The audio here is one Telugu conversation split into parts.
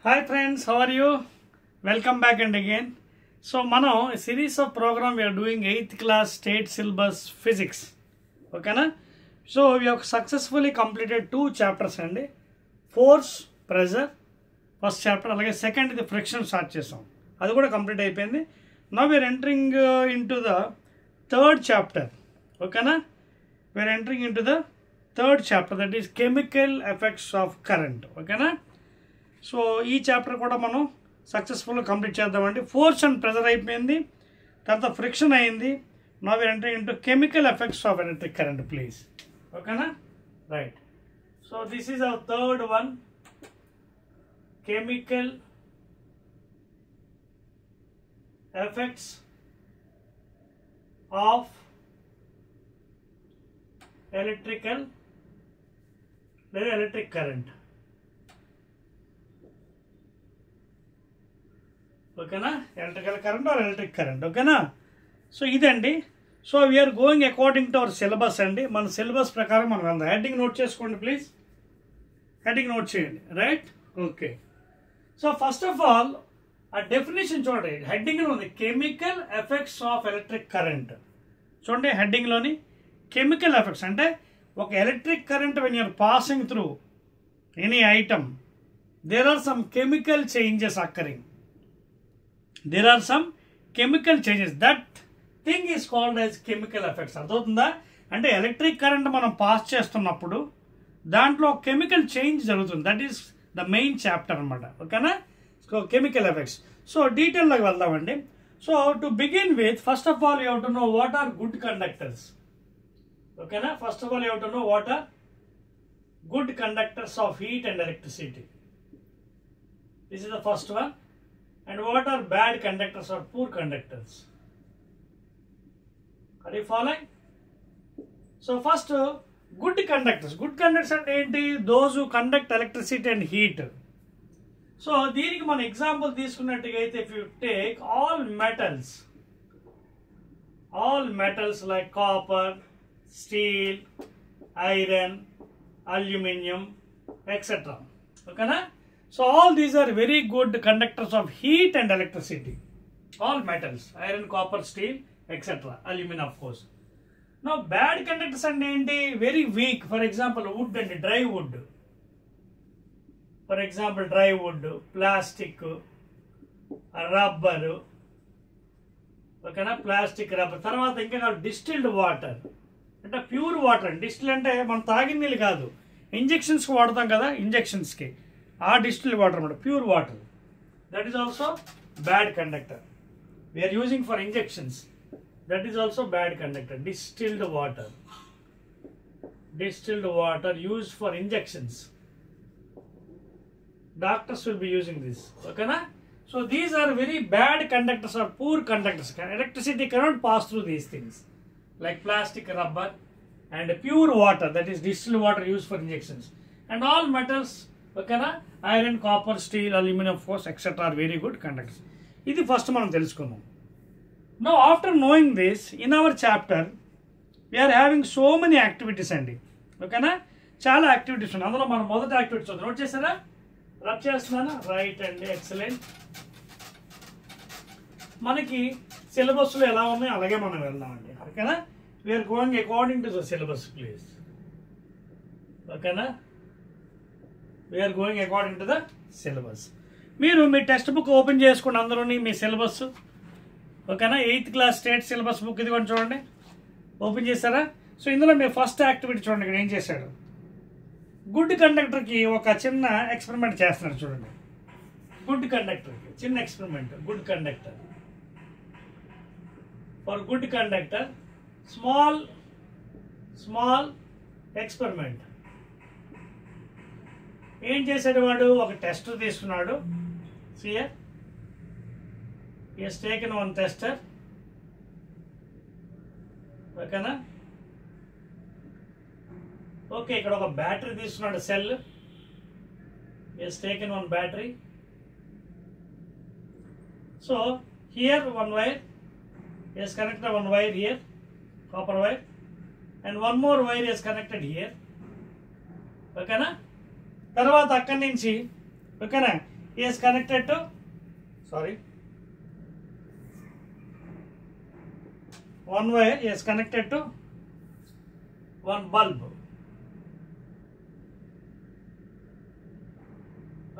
Hi friends, how are you? Welcome back and again. So, a series of program we are doing 8th class state syllabus physics. Okay na? So, we have successfully completed 2 chapters and force, pressure, first chapter, alage second the friction start chesam. Adi kuda complete ayipindi. Now we are entering into the third chapter. Okay na? We are entering into the third chapter, that is chemical effects of current. Okay na? So ఈ చాప్టర్ కూడా మనం సక్సెస్ఫుల్గా కంప్లీట్ చేద్దామండి. ఫోర్స్ అండ్ ప్రెజర్ అయిపోయింది, తర్వాత ఫ్రిక్షన్ అయింది. Now we are entering into chemical effects of electric current please. ఓకేనా? Right. So this is our third one, chemical effects of electrical లేదా ఎలక్ట్రిక్ కరెంట్. ఓకేనా? Electrical current or electric current. ఓకేనా? సో ఇదండి. So we are going according to our syllabus అండి. మన సిలబస్ ప్రకారం మనం వెళ్దాం. హెడ్డింగ్ నోట్ చేసుకోండి ప్లీజ్, హెడ్డింగ్ నోట్ చేయండి. Right? Okay. So first of all ఆ డెఫినేషన్ చూడండి, హెడ్డింగ్లో ఉంది chemical effects of electric current. చూడండి హెడ్డింగ్లోని కెమికల్ ఎఫెక్ట్స్ అంటే ఒక electric current when you are passing through any item there are some chemical changes occurring. There are some chemical changes. That thing is called as chemical effects. అర్థమవుతుందా? అంటే ఎలక్ట్రిక్ కరెంట్ మనం పాస్ చేస్తున్నప్పుడు దాంట్లో కెమికల్ చేంజ్ జరుగుతుంది. That is the main chapter అనమాట. ఓకేనా? So chemical effects. సో డీటెయిల్లోకి వెళ్దామండి. So to begin with, first of all you have to know what are good conductors. ఓకేనా? First of all you have to know what are good conductors of heat and electricity. This is the first one. And what are bad conductors or poor conductors? Are you following? So first, good conductors. Good conductors are those who conduct electricity and heat. So దీనికి మన ఎగ్జాంపుల్ తీసుకున్నట్టుగా అయితే, if you take all metals like copper, steel, iron, aluminum, etc. Okay na? So all these are very good conductors of heat and electricity. All metals, iron, copper, steel, etc. Aluminum of course. Now bad conductors are very weak. For example, wood and dry wood. For example, dry wood, plastic, rubber. Okay na? Plastic, rubber. తర్వాత ఇంకా distilled water. అంటే ప్యూర్ వాటర్. డిస్టిల్ అంటే మనం తాగిన నీళ్ళు కాదు, ఇంజెక్షన్స్కి వాడతాం కదా, ఇంజెక్షన్స్కి ఆ డిస్టిల్డ్ వాటర్ అన్నమాట, pure water. That is also bad conductor. We are using for injections. That is also bad conductor. Distilled water used for injections. Doctors will be using this. ఓకేనా? So these are very bad conductors or poor conductors. Electricity cannot pass through these things like plastic, rubber and pure water, that is distilled water used for injections. And all metals, ఓకేనా, iron, copper, steel, aluminium force etcetera are very good conductors. ఇది ఫస్ట్ మనం తెలుసుకుందాం. Now after knowing this, in our chapter we are having so many activities అండి. ఓకేనా? చాలా యాక్టివిటీస్ ఉన్నాయి. అందులో మనం మొదటి యాక్టివిటీస్ వద్దాం. నోట్ చేశారా? రబ్ చేస్తున్నానా? రైట్ అండి, ఎక్సలెంట్. మనకి సిలబస్లో ఎలా ఉన్నాయో అలాగే మనం వెళ్దామండి. ఓకేనా? We are going according to the syllabus please. ఓకేనా? We are going according to the syllabus. మీరు మీ టెక్స్ట్ బుక్ ఓపెన్ చేసుకోండి అందరూని, మీ సిలబస్. ఓకేనా? 8th class state syllabus book ఇది కూడా చూడండి. ఓపెన్ చేశారా? సో ఇందులో మీరు ఫస్ట్ యాక్టివిటీ చూడండి. ఇక్కడ ఏం చేశాడు, గుడ్ కండక్టర్కి ఒక చిన్న ఎక్స్పెరిమెంట్ చేస్తున్నాడు. చూడండి, గుడ్ కండక్టర్కి చిన్న experiment. Good conductor, for good conductor small experiment. ఏం చేశాడు వాడు? ఒక టెస్టర్ తీసుకున్నాడు. సియర్ he has taken one tester. ఓకేనా? ఓకే, ఇక్కడ ఒక బ్యాటరీ తీసుకున్నాడు, cell. he has taken one battery. So here one wire, he has connected one wire here, copper wire, and one more wire is connected here. ఓకేనా? తర్వాత అక్కడి నుంచి ఓకేనా is connected to, one wire is connected to one bulb.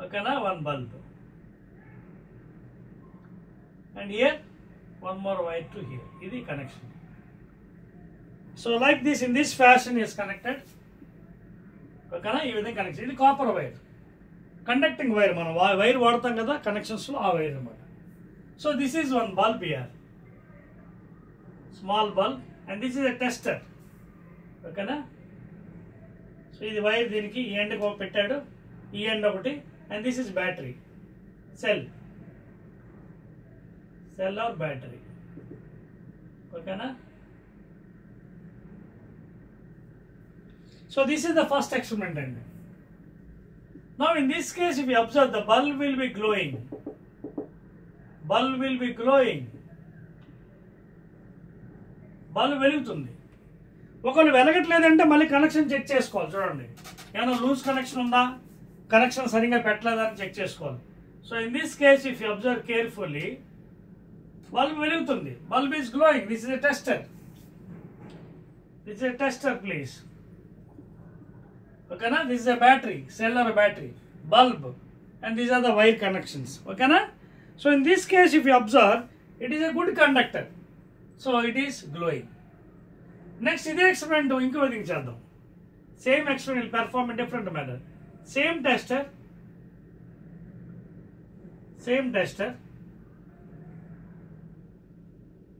Okay, now one bulb. And here one more wire to here. This is the connection. So like this, in this fashion is connected. Okay, now this connection. This is copper wire. Conducting wire. Wire vaadtam kada connections lo aa wire anamata. So this is one bulb here. Small bulb, and this is a tester. Okay na? So this wire deeniki ee end ko pettadu, ee end okati, and this is battery. Cell or battery. Okay na? So this is the first experiment. Now in this case, if you observe, the bulb will be glowing. Bulb will be glowing. Bulb వెలుగుతుంది. ఒకవేళ వెలగట్లేదంటే మళ్ళీ కనెక్షన్ చెక్ చేసుకోవాలి. చూడండి, ఏమైనా లూజ్ కనెక్షన్ ఉందా, కనెక్షన్ సరిగ్గా పెట్టలేదా అని చెక్ చేసుకోవాలి. So in this case if you observe carefully, bulb వెలుగుతుంది. Bulb is glowing. This is a tester. This is a tester please. ఓకేనా? This is a battery, cell or battery, bulb, and these are the wire connections. ఓకేనా? So in this case if you observe, it is a good conductor. So it is glowing. Next, this experiment inko vidhanga cheddam. Same experiment will perform in different manner. Same tester.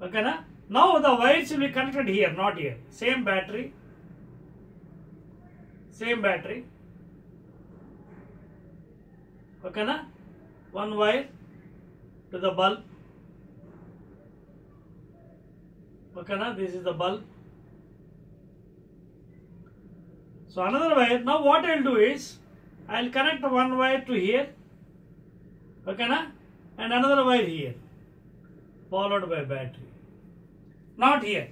Okay na? Now the wires will be connected here, not here. Same battery. Okay na? One wire to the bulb. Okay na? This is the bulb. So another wire. Now what I will do is, I will connect one wire to here. Okay na? And another wire here, followed by battery. Not here.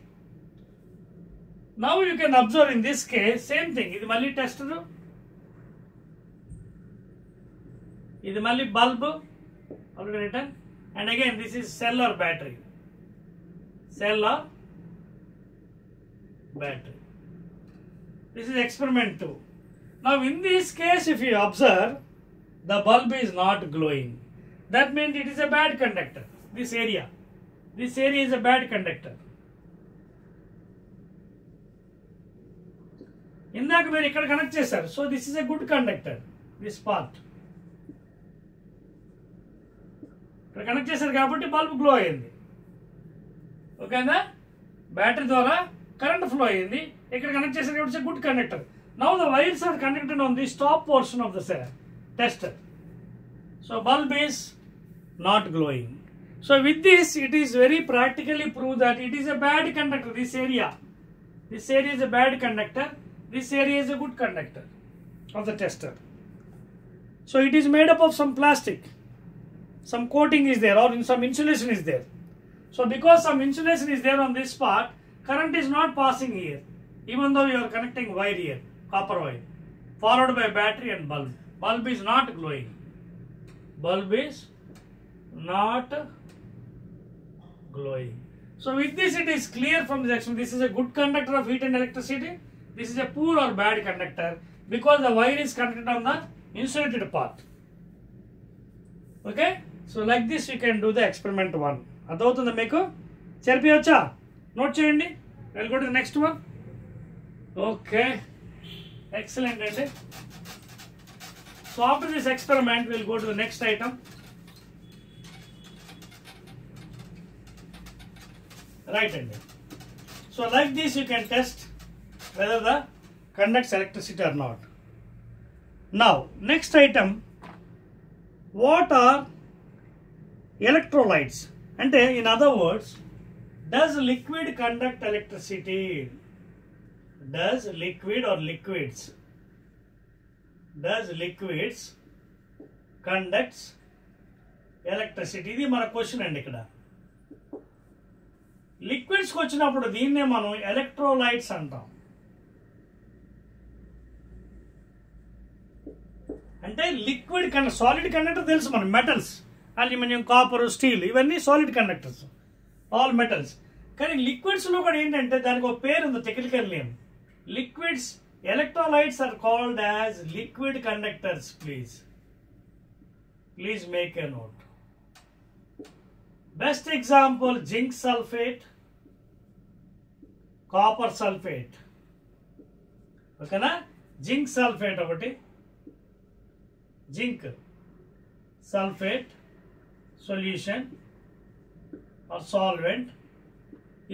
Now you can observe in this case, same thing. This is malli tester. This is malli bulb. Already written. And again this is cell or battery. This is experiment 2. Now in this case, if you observe, the bulb is not glowing. That means it is a bad conductor. This area is a bad conductor. Indaka meer ikkada connect chesaru. So this is a good conductor. This part. Ikkada connect chesaru kabatti bulb glow ayindi. Okay na? Battery ద్వారా current flow అయ్యింది. ఇక్కడ కనెక్ట్ చేసిన it's a good conductor. Now the wires are connected on the top portion of the tester. So bulb is not glowing. So with this, it is very practically proved that it is a bad conductor. This area is a bad conductor. This area is a good conductor of the tester. So it is made up of some plastic. Some coating is there, or some insulation is there. So because some insulation is there on this part, current is not passing here, even though you are connecting wire here, copper wire, followed by battery and bulb. Bulb is not glowing. So with this, it is clear from this experiment, this is a good conductor of heat and electricity. This is a poor or bad conductor because the wire is connected on the insulated part. Okay? So like this, you can do the experiment 1. అర్థమవుతుందా మీకు? చేర్పియొచ్చా? నోట్ చేయండి. Will go to the next one. Okay, excellent అండి. So after this experiment will go to the next item. Right అండి. So like this you can test whether the conducts electricity or not. Now next item, what are electrolytes? అంటే in other words, does liquid conduct electricity? Does liquid or liquids conducts electricity? ఇది మన క్వశ్చన్ అండి. ఇక్కడ లిక్విడ్స్కి వచ్చినప్పుడు దీన్నే మనం ఎలక్ట్రోలైట్స్ అంటాం. అంటే లిక్విడ్ సాలిడ్ కండక్టర్ తెలుసు మనం, మెటల్స్, అల్యూమినియం, కాపర్, స్టీల్, ఇవన్నీ సాలిడ్ కండక్టర్స్, ఆల్ మెటల్స్. కానీ లిక్విడ్స్లో కూడా ఏంటంటే దానికి ఒక పేరు ఉంది, technical name. Liquids, electrolytes are called as liquid conductors. Please make a note. Best example zinc sulphate, copper sulphate. ఓకేనా? జింక్ సల్ఫేట్ ఒకటి, zinc sulphate solution or solvent,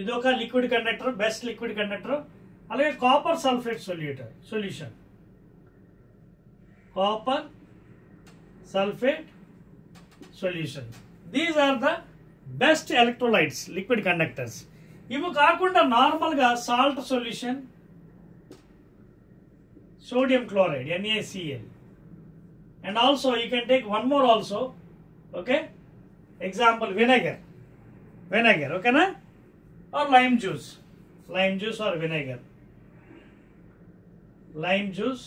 ఇది ఒక liquid conductor, best liquid conductor. అలాగే copper sulphate solution, copper sulphate solution. These are the best electrolytes, liquid conductors. ఇవి కాకుండా నార్మల్గా salt solution, sodium chloride, NaCl, and also you can take one more also. Okay, example vinegar, okay na, or lime juice or vinegar, lime juice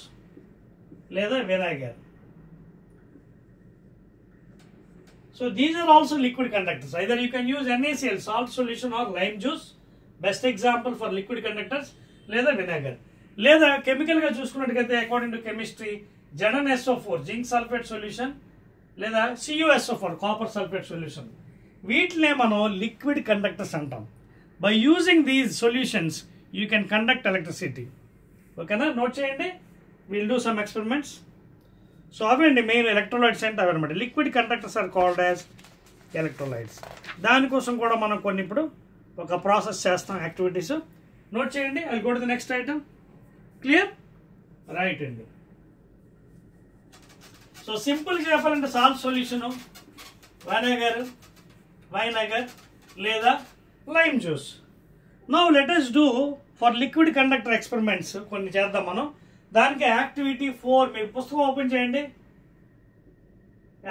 లేదా vinegar. So these are also liquid conductors. Either you can use NaCl, salt solution, or lime juice, best example for liquid conductors, లేదా vinegar. లేదా కెమికల్గా చూసుకున్నట్టుగైతే according to chemistry ZnSO4 zinc sulphate solution, లేదా CuSO4 కాపర్ సల్ఫేట్ సొల్యూషన్. వీటినే మనం లిక్విడ్ కండక్టర్స్ అంటాం. By using these solutions you can conduct electricity. ఓకేనా? నోట్ చేయండి, will do some experiments. So అవండి మెయిన్ ఎలక్ట్రోలైట్స్ అంటే అవన్నమాట. Liquid conductors are called as electrolytes. దానికోసం కూడా మనం కొన్ని ఇప్పుడు ఒక ప్రాసెస్ చేస్తాం, యాక్టివిటీస్. నోట్ చేయండి. I go to the next item. Clear? Right అండి. సో సింపుల్గా చెప్పాలంటే సాల్ట్ సొల్యూషన్, వైనగర్ లేదా lime juice. Now let us do for liquid conductor experiments కొన్ని చేద్దాం మనం. దానికి యాక్టివిటీ 4, మీకు పుస్తకం ఓపెన్ చేయండి.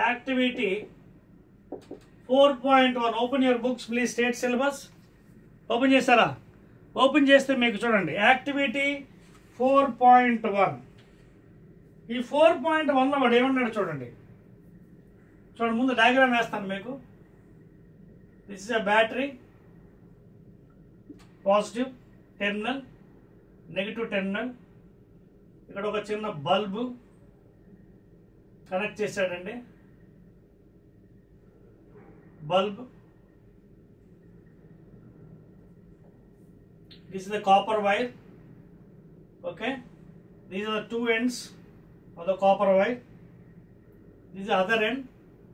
Activity 4.1, open your books please, state syllabus. Open చేస్తారా? ఓపెన్ చేస్తే మీకు చూడండి యాక్టివిటీ 4.1. ఈ 4.1లో వాడు ఏమన్నాడు చూడండి. ముందు డయాగ్రామ్ వేస్తాను మీకు. This is a battery, positive terminal, negative terminal. ఇక్కడ ఒక చిన్న బల్బు కనెక్ట్ చేశాడండి. Bulb, this is the copper wire. Okay, these are the two ends of the copper wire. This is the other end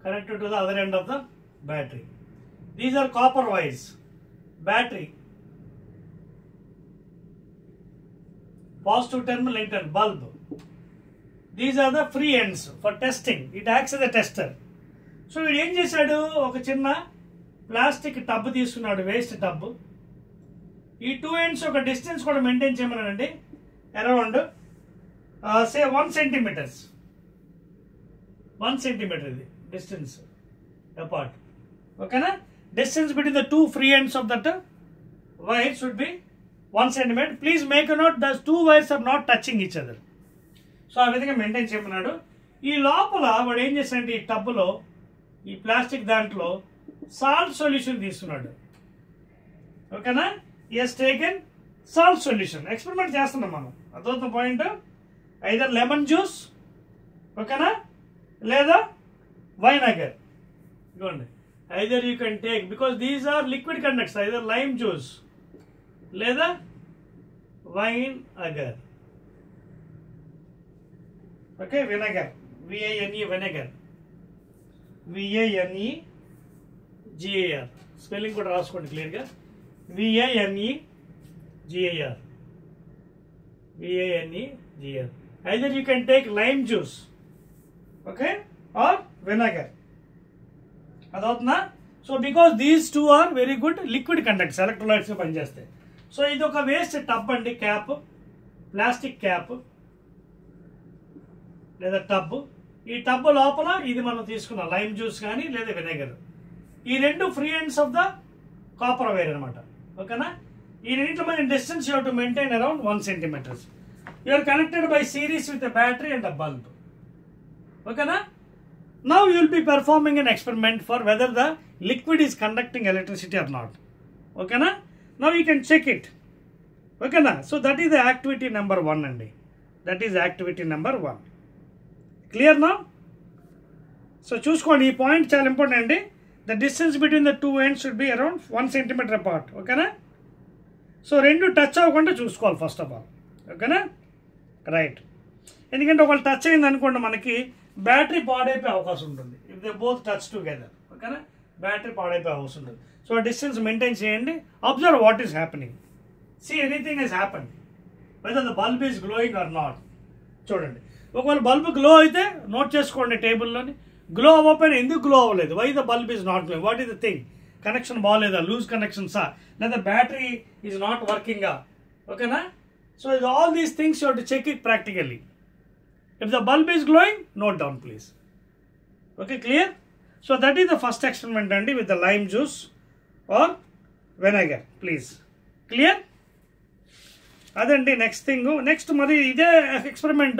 connected to the other end of the battery. These are copper wires. Battery, positive terminal, negative terminal, bulb. These are the free ends for testing. It acts as a tester. So వీడు ఏం చేశాడు, ఒక చిన్న ప్లాస్టిక్ టబ్ తీసుకున్నాడు, వేస్ట్ టబ్. ఈ 2 ends ఒక డిస్టెన్స్ కూడా మెయింటైన్ చేయమన్నాడండి. అరౌండ్ సే 1 centimeter. 1 centimeter ఇది డిస్టెన్స్ అపార్ట్. ఓకేనా? Distance between the 2 free ends of that wire should be 1 centimeter. Please make a note, the 2 wires are not touching each other. So ఆ విధంగా మెయింటైన్ చేయమన్నాడు. ఈ లోపల వాడు ఏం చేశాడంటే ఈ టబ్లో, ఈ ప్లాస్టిక్ దాంట్లో సాల్ట్ సొల్యూషన్ తీసుకున్నాడు. ఓకేనా? he has taken salt solution. Experiment చేస్తున్నాం మనం, అదొక పాయింట్. ఐదర్ లెమన్ జ్యూస్, ఓకేనా, లేదా వైనగర్. ఇదిగోండి, either you can take, because these are liquid conductors, either lime juice లేదా wine agar. Okay, vinegar, VINE, vinegar, విఐఎన్ఈజిఏఆర్. Spelling కూడా రాసుకోండి క్లియర్గా. VINEGAR. Either you can take lime juice, okay, or vinegar. Adotna. So because these two are very good liquid conductors, electrolytes ga pancheste. So idu oka waste tub andi, cap, plastic cap లేదా టబ్. ఈ టబ్ లోపల ఇది మనం తీసుకున్న లైమ్ జ్యూస్ కానీ లేదా వినెగర్. ఈ రెండు free ends of the copper wire అనమాట. ఓకేనా? ఈ రెండింటి మధ్య distance you have to maintain around 1 centimeter. You are connected by series with a battery and a bulb. ఓకేనా. Now you will be performing an experiment for whether the liquid is conducting electricity or not. Okay na? Now you can check it. Okay na? So that is the activity number 1 andi. That is activity number 1. Clear now? So చూసుకోండి, ఈ పాయింట్ చాలా ఇంపార్టెంట్ అండి. The distance between the two ends should be around 1 centimeter apart. Okay na? So రెండు టచ్ అవ్వకుండా చూసుకోవాలి ఫస్ట్ ఆఫ్ ఆల్. ఓకేనా, రైట్. ఎందుకంటే ఒకళ్ళు టచ్ అయింది అనుకోండి మనకి బ్యాటరీ పాడైపోయే అవకాశం ఉంటుంది. If they both touch together, ఓకేనా, బ్యాటరీ పాడైపోయే అవకాశం ఉంటుంది. సో డిస్టెన్స్ మెయింటైన్ చేయండి. Observe what is happening. See anything is happen, whether the bulb is glowing or not. చూడండి, ఒకవేళ బల్బ్ గ్లో అయితే నోట్ చేసుకోండి టేబుల్లోని. గ్లో అవ్వకపోయినా ఎందుకు గ్లో అవ్వలేదు, why the bulb is not glowing, what is the thing, connection బాగాలేదా, లూజ్ కనెక్షన్సా, లేదా బ్యాటరీ ఈజ్ నాట్ వర్కింగా. ఓకేనా. So all these things you have to check it practically. If the bulb is glowing, note down please. Okay, clear? So that is the first experiment andi with the lime juice or vinegar, please. Clear? Adandi next thing. Next mari ide experiment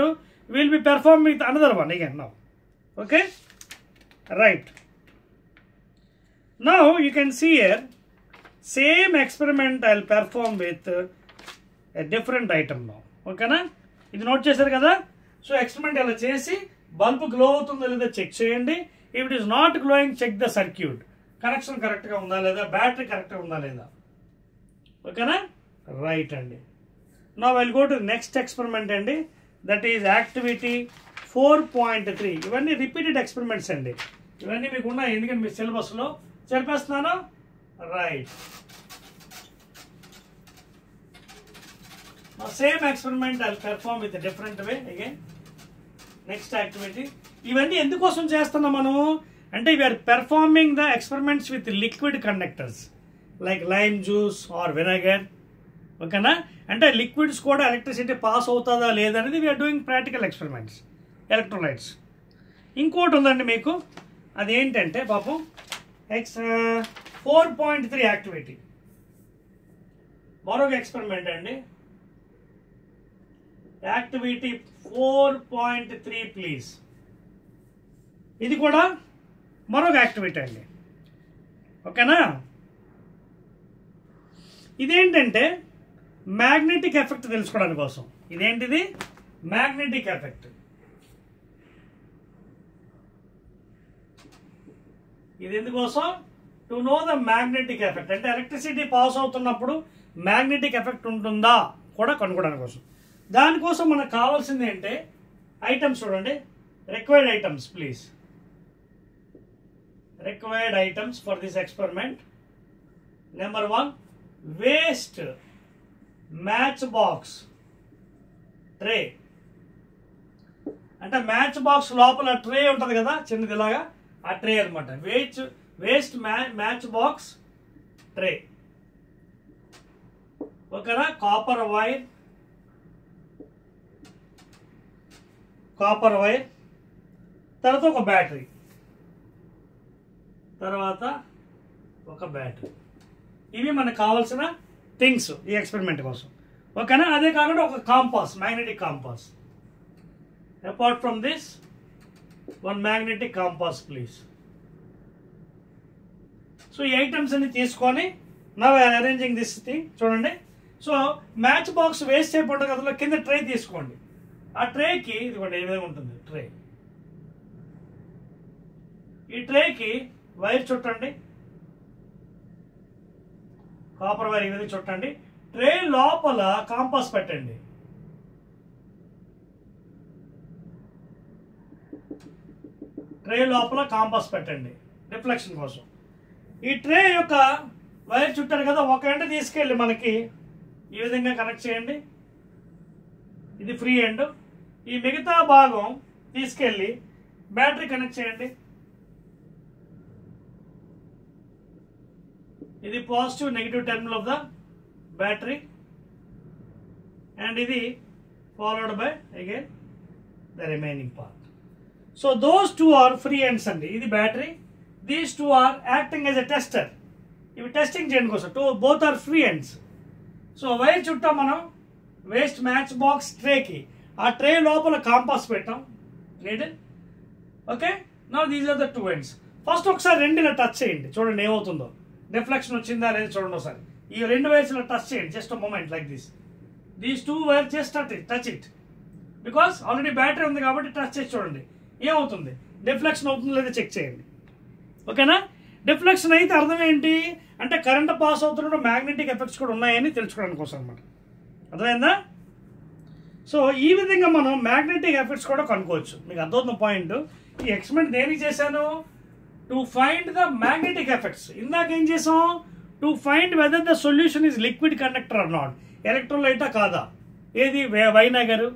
we will be performing with another one again now. Okay? Right. Now you can see here, same experiment I will perform with a different item now. Okay na? Idi note chesaru kada. So experiment ఇలా చేసి బల్బ్ గ్లో అవుతుందో లేదో చెక్ చేయండి. If it is not glowing, check the circuit, connection కరెక్ట్గా ఉందా లేదా, బ్యాటరీ కరెక్ట్గా ఉందా లేదా. ఓకేనా, రైట్ అండి. Now I will go to next experiment అండి. That is activity 4.3. ఇవన్నీ రిపీటెడ్ ఎక్స్పెరిమెంట్స్ అండి. ఇవన్నీ మీకు ఉన్నాయి, ఎందుకంటే మీ సిలబస్లో చెప్పేస్తున్నాను. Right. Same experiment I will perform with a different way again. Next activity. ఇవన్నీ ఎందుకోసం చేస్తున్నాం మనం అంటే, we are performing the experiments with liquid conductors like lime juice or vinegar. ఓకేనా, అంటే లిక్విడ్స్ కూడా ఎలక్ట్రిసిటీ పాస్ అవుతుందా లేదనేది we are doing practical experiments, electrolytes. ఇంకోటి ఉందండి మీకు, అదేంటంటే పాపం 4.3 యాక్టివిటీ, మరొక ఎక్స్పెరిమెంట్ అండి. Activity 4.3 please. ఇది కూడా మరొక యాక్టివిటీ అండి. ఓకేనా, ఇదేంటంటే మ్యాగ్నెటిక్ ఎఫెక్ట్ తెలుసుకోవడానికి కోసం. ఇదేంటిది, మ్యాగ్నెటిక్ ఎఫెక్ట్. ఇది ఎందుకోసం, to know the magnetic effect. అంటే ఎలక్ట్రిసిటీ పాస్ అవుతున్నప్పుడు మ్యాగ్నెటిక్ ఎఫెక్ట్ ఉంటుందా కూడా కనుక్కోవడానికి కోసం. దానికోసం మనకు కావాల్సింది ఏంటంటే ఐటమ్స్ చూడండి, required items please. Required items for this experiment. Number 1, waste match box tray. అంటే మ్యాచ్ బాక్స్ లోపల ట్రే ఉంటుంది కదా చిన్నది ఇలాగా, ఆ ట్రే అనమాట. Waste match box tray. ఓకేనా. కాపర్ వైర్, తర్వాత ఒక బ్యాటరీ, ఇవి మనకు కావాల్సిన థింగ్స్ ఈ ఎక్స్పెరిమెంట్ కోసం. ఓకేనా. అదే కాకుండా ఒక compass, magnetic compass. Apart from this, 1 magnetic compass please. So ఈ ఐటమ్స్ అన్ని తీసుకొని now I arranging this thing. చూడండి, సో మ్యాచ్ బాక్స్ వేస్ట్ అయిపోతుంది కదా, కింద ట్రే తీసుకోండి. ఆ ట్రేకి ఇదిగోండి ఏ విధంగా ఉంటుంది ట్రే. ఈ ట్రేకి వైర్ చుట్టండి, కాపర్ వైర్ ఈ విధంగా చుట్టండి. ట్రే లోపల కాంపాస్ పెట్టండి. ట్రే లోపల కాంపాస్ పెట్టండి రిఫ్లెక్షన్ కోసం. ఈ ట్రే యొక్క వైర్ చుట్టారు కదా, ఒక ఎండ్ తీసుకెళ్ళి మనకి ఈ విధంగా కనెక్ట్ చేయండి. ఇది ఫ్రీ ఎండ్. ఈ మిగతా భాగం తీసుకెళ్ళి బ్యాటరీ కనెక్ట్ చేయండి. ఇది positive negative terminal of the battery, and ఇది followed by again the remaining part. So those 2 are free ends అండి. ఇది battery, these 2 are acting as a tester. ఇవి టెస్టింగ్ చేయడం కోసం. Both are free ends. So wire చుట్టా మనం వేస్ట్ మ్యాచ్ బాక్స్ ట్రేకి, ఆ ట్రే లోపల కాంపాస్ పెట్టాం needle. Okay, now these are the two ends. First ఒకసారి రెండు ఇలా టచ్ చేయండి, చూడండి ఏమవుతుందో. డిఫ్లెక్షన్ వచ్చిందా లేదా చూడండి ఒకసారి. ఈ రెండు వైర్స్ ఇలా టచ్ చేయండి, just moment like this. These two wire just touch it, because already battery ఉంది కాబట్టి టచ్ చేసి చూడండి ఏమవుతుంది, డిఫ్లెక్షన్ అవుతుందో లేదా చెక్ చేయండి. ఓకేనా? డిఫ్లెక్షన్ అయితే అర్థం ఏంటి అంటే కరెంట్ పాస్ అవుతున్నప్పుడు మ్యాగ్నెటిక్ ఎఫెక్ట్స్ కూడా ఉన్నాయని తెలుసుకోవడానికి కోసం అనమాట. అర్థమైందా? సో ఈ విధంగా మనం మ్యాగ్నెటిక్ ఎఫెక్ట్స్ కూడా కనుక్కోవచ్చు. మీకు అర్థమవుతున్న పాయింట్. ఈ ఎక్స్పెరిమెంట్ దేనికి చేశాను? To find the magnetic effects. ఇందాక ఏం చేసాం? To find whether the solution is liquid conductor or not, ఎలక్ట్రోలైటా కాదా. ఏది వైనగర్,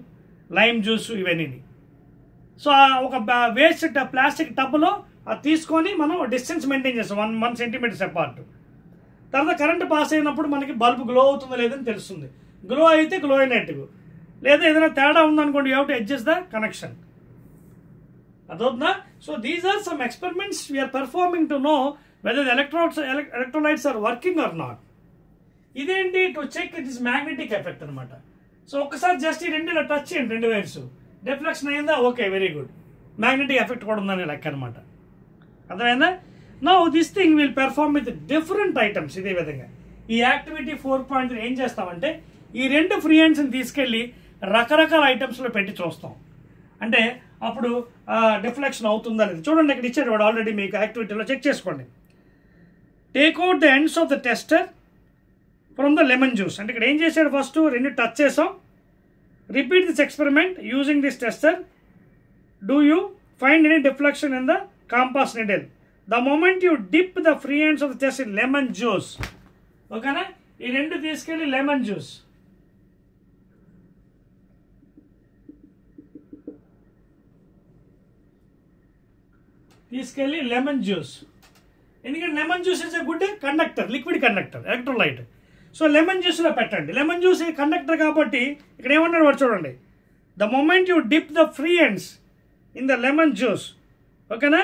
లైమ్ జ్యూస్ ఇవన్నీ. సో ఒక వేస్ట్ ప్లాస్టిక్ టబ్లో అది తీసుకొని మనం డిస్టెన్స్ మెయింటైన్ చేస్తాం 1 సెంటీమీటర్స్ అపార్ట్. తర్వాత కరెంట్ పాస్ అయినప్పుడు మనకి బల్బ్ గ్లో అవుతుందో లేదని తెలుస్తుంది. గ్లో అయితే గ్లో అయినట్టు, లేదా ఏదైనా తేడా ఉందనుకోండి, you have to adjust the connection. అదవుతుందా? So these are some experiments we are performing to know whether electrolytes are working or not. ఇదేంటి? To check it is magnetic effect అనమాట. సో ఒకసారి జస్ట్ ఈ రెండు ఇలా టచ్ చేయండి, రెండు వైర్స్. డిఫ్లెక్షన్ అయిందా? Okay, very good. Magnetic effect కూడా ఉందని లెక్క అనమాట. అర్థమైందా? Now this thing will perform with different items. ఇదే విధంగా ఈ యాక్టివిటీ 4.3 ఏం చేస్తామంటే ఈ రెండు ఫ్రీ హ్యాండ్స్ని తీసుకెళ్ళి రకరకాల ఐటమ్స్లో పెట్టి చూస్తాం. అంటే అప్పుడు డిఫ్లెక్షన్ అవుతుందా లేదు చూడండి. ఇక్కడ ఇచ్చాడు వాడు ఆల్రెడీ, మీకు యాక్టివిటీలో చెక్ చేసుకోండి. Take out the ends of the tester from the lemon juice. అంటే ఇక్కడ ఏం చేశాడు? ఫస్ట్ రెండు టచ్ చేసాం. Repeat this experiment using this tester. Do you find any deflection in the compass needle the moment you dip the free hands of the test in lemon juice. ఓకేనా? ఈ రెండు తీసుకెళ్ళి లెమన్ జ్యూస్ ఎందుకంటే lemon juice is a good conductor, liquid conductor, electrolyte. So lemon జ్యూస్లో పెట్టండి. లెమన్ జ్యూస్ కండక్టర్ కాబట్టి ఇక్కడ ఏమన్నాడు వాడు చూడండి. The moment you dip the free ends in the lemon juice. ఓకేనా?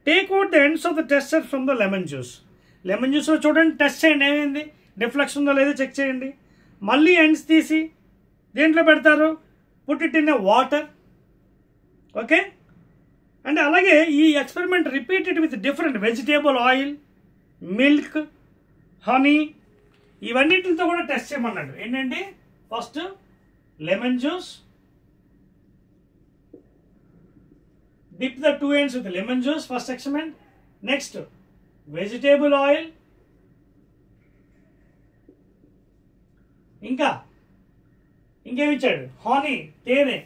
Take out the ends of the tester from the lemon juice. Lemon జ్యూస్లో చూడండి, టెస్ట్ చేయండి ఏమైంది, డిఫ్లెక్షన్ ఉందో లేదో చెక్ చేయండి. మళ్ళీ ఎండ్స్ తీసి దేంట్లో పెడతారు? Put it in a water. Okay? అంటే అలాగే ఈ experiment repeated with different vegetable oil, milk, honey, ఇవన్నిటితో కూడా టెస్ట్ చేయమన్నాడు. ఏంటంటే first lemon juice, dip the two ends with lemon juice, first experiment. Next, vegetable oil. ఇంకేమి ఇచ్చాడు? హనీ, తేనె.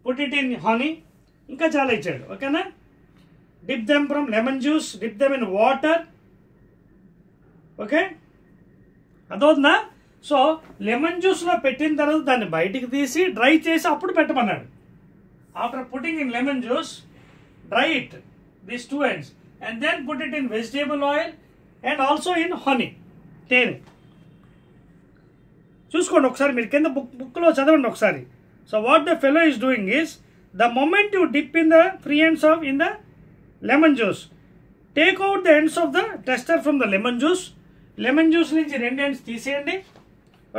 Put it in honey. ఇంకా చాలా ఇచ్చాడు. ఓకేనా? Dip them from lemon juice, dip them in water. Okay, అదవుతుందా? సో లెమన్ జ్యూస్లో పెట్టిన తర్వాత దాన్ని బయటికి తీసి డ్రై చేసి అప్పుడు పెట్టమన్నాడు. After putting in lemon juice, dry it, these two ends, and then put it in vegetable oil and also in honey, తేనె. చూసుకోండి ఒకసారి, మీరు కింద బుక్లో చదవండి ఒకసారి. So what the fellow is doing is the moment you dip in the free ends of in the lemon juice, take out the ends of the tester from the lemon juice. Lemon juice నుంచి రెండు ఎండ్స్ తీసేయండి.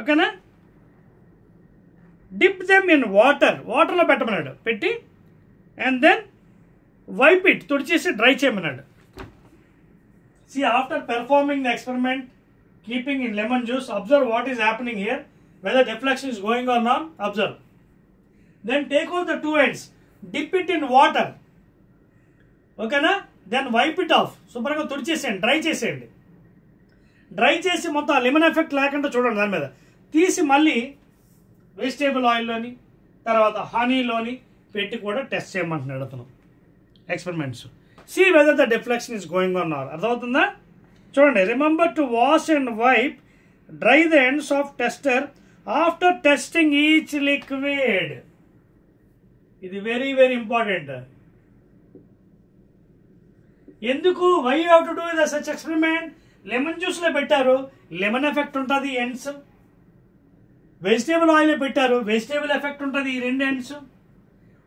ఓకేనా? డిప్ దెమ్ ఇన్ వాటర్, వాటర్లో పెట్టమన్నాడు, పెట్టి అండ్ దెన్ వైప్ ఇట్, తుడిచేసి డ్రై చేయమన్నాడు. See, after performing the experiment, keeping in lemon juice, observe what is happening here, whether deflection is going or not, observe. Then take out the two ends, dip it in water. Okay na? Then wipe it off. శుభ్రంగా తుడిచేసేయండి, డ్రై చేసేయండి. డ్రై చేసి మొత్తం లెమన్ ఎఫెక్ట్ లేకుండా చూడండి దాని మీద తీసి మళ్ళీ వెజిటేబుల్ ఆయిల్లోని తర్వాత హనీలోని పెట్టి కూడా టెస్ట్ చేయమంటున్నాడు అతను experiments. See whether the deflection is going on or not. అర్థమవుతుందా? చూడండి, remember to wash and wipe dry the ends of tester after testing each liquid. ఇది వెరీ వెరీ ఇంపార్టెంట్. ఎందుకు? why you have to do such experiment? Lemon జ్యూస్లో పెట్టారు, లెమన్ ఎఫెక్ట్ ఉంటుంది ఎండ్స్. వెజిటేబుల్ ఆయిల్లో పెట్టారు, వెజిటేబుల్ ఎఫెక్ట్ ఉంటుంది ఈ రెండు ఎండ్స్.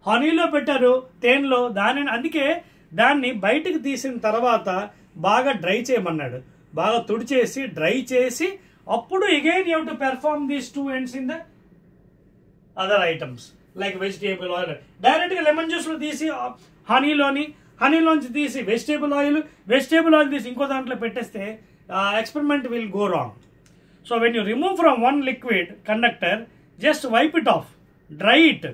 హనీలో పెట్టారు, తేనెలో, అందుకే దాన్ని బయటకు తీసిన తర్వాత బాగా డ్రై చేయమన్నాడు. బాగా తుడిచేసి డ్రై చేసి అప్పుడు again you have to perform these two ends in the other items. Like vegetable oil. డైరెక్ట్గా లెమన్ జ్యూస్లో తీసి హనీలోంచి తీసి వెజిటేబుల్ ఆయిల్ తీసి ఇంకో దాంట్లో పెట్టేస్తే experiment will go wrong. So when you remove from one liquid conductor, just wipe it off, dry it,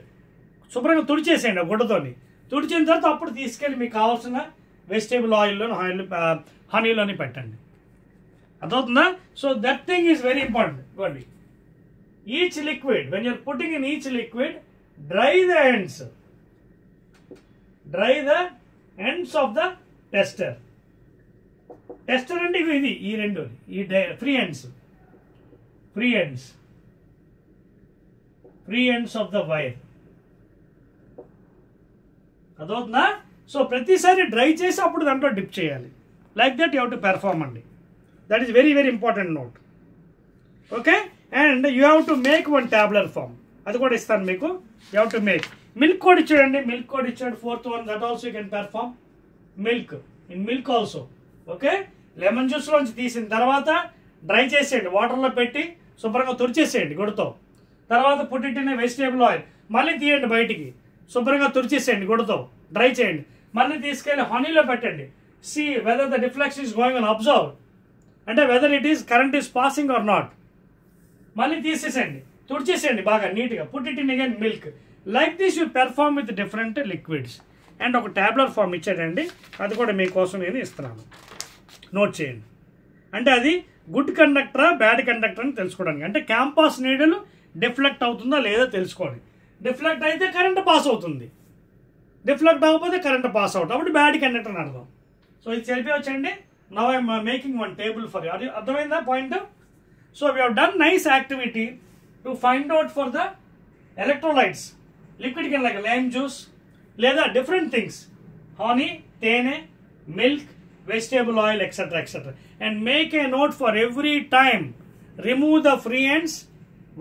శుభ్రంగా తుడిచేసేయండి గుడ్డతోని. తుడిచిన తర్వాత అప్పుడు తీసుకెళ్ళి మీకు కావాల్సిన వెజిటేబుల్ హనీలోని పెట్టండి. అర్థమవుతుందా? So that thing is very important. ఇవ్వండి, each liquid, when you're putting in each liquid, dry the ends of the tester. Tester అంటే ఇది ఈ రెండు, ఈ free ends of the wire. అదవుతుందా? సో ప్రతిసారి డ్రై చేసి అప్పుడు దాంట్లో డిప్ చేయాలి. Like that you have to perform అండి. That is very very important note. Okay, and you have to make one tabular form. అది కూడా ఇస్తాను మీకు. You have to make. Milk కోడ్ ఇచ్చాడండి, మిల్క్ కోడ్ ఇచ్చాడు. Fourth one, that also you can perform milk also. Okay, lemon జ్యూస్లోంచి తీసిన తర్వాత డ్రై చేసేయండి, వాటర్లో పెట్టి శుభ్రంగా తుడిచేసేయండి గుడ్డతో. తర్వాత పుట్టిన వెజిటేబుల్ ఆయిల్ మళ్ళీ తీయండి బయటికి, శుభ్రంగా తుడిచేసేయండి గుడ్డతో, డ్రై చేయండి. మళ్ళీ తీసుకెళ్ళి హనీలో పెట్టండి. See whether the deflection is going on, observe, అంటే whether it is current is passing or not. మళ్ళీ తీసేసేయండి, తుడిచేసేయండి బాగా నీట్గా. Put it in again milk. Like this you perform with different liquids. And ఒక ట్యాబ్లెట్ ఫామ్ ఇచ్చాడండి, అది కూడా మీకోసం నేను ఇస్తున్నాను, నోట్ చేయండి. అంటే అది గుడ్ కండక్టరా బ్యాడ్ కండక్టర్ అని తెలుసుకోవడానికి. అంటే క్యాంపస్ నీడిల్ డిఫ్లెక్ట్ అవుతుందా లేదా తెలుసుకోండి. డిఫ్లెక్ట్ అయితే కరెంట్ పాస్ అవుతుంది, డిఫ్లెక్ట్ అవ్వకపోతే కరెంట్ పాస్ అవుతుంది, అప్పుడు బ్యాడ్ కండక్టర్ అని అర్థం. సో ఇది చెప్పవచ్చండి. Now I'm making one table for you. అది అర్థమైందా point? So we have done nice activity to find out for the electrolytes. Liquid can like lime juice లేదా డిఫరెంట్ థింగ్స్, హనీ, తేనె, milk, vegetable oil, etc. And make a note for every time. Remove the free ends,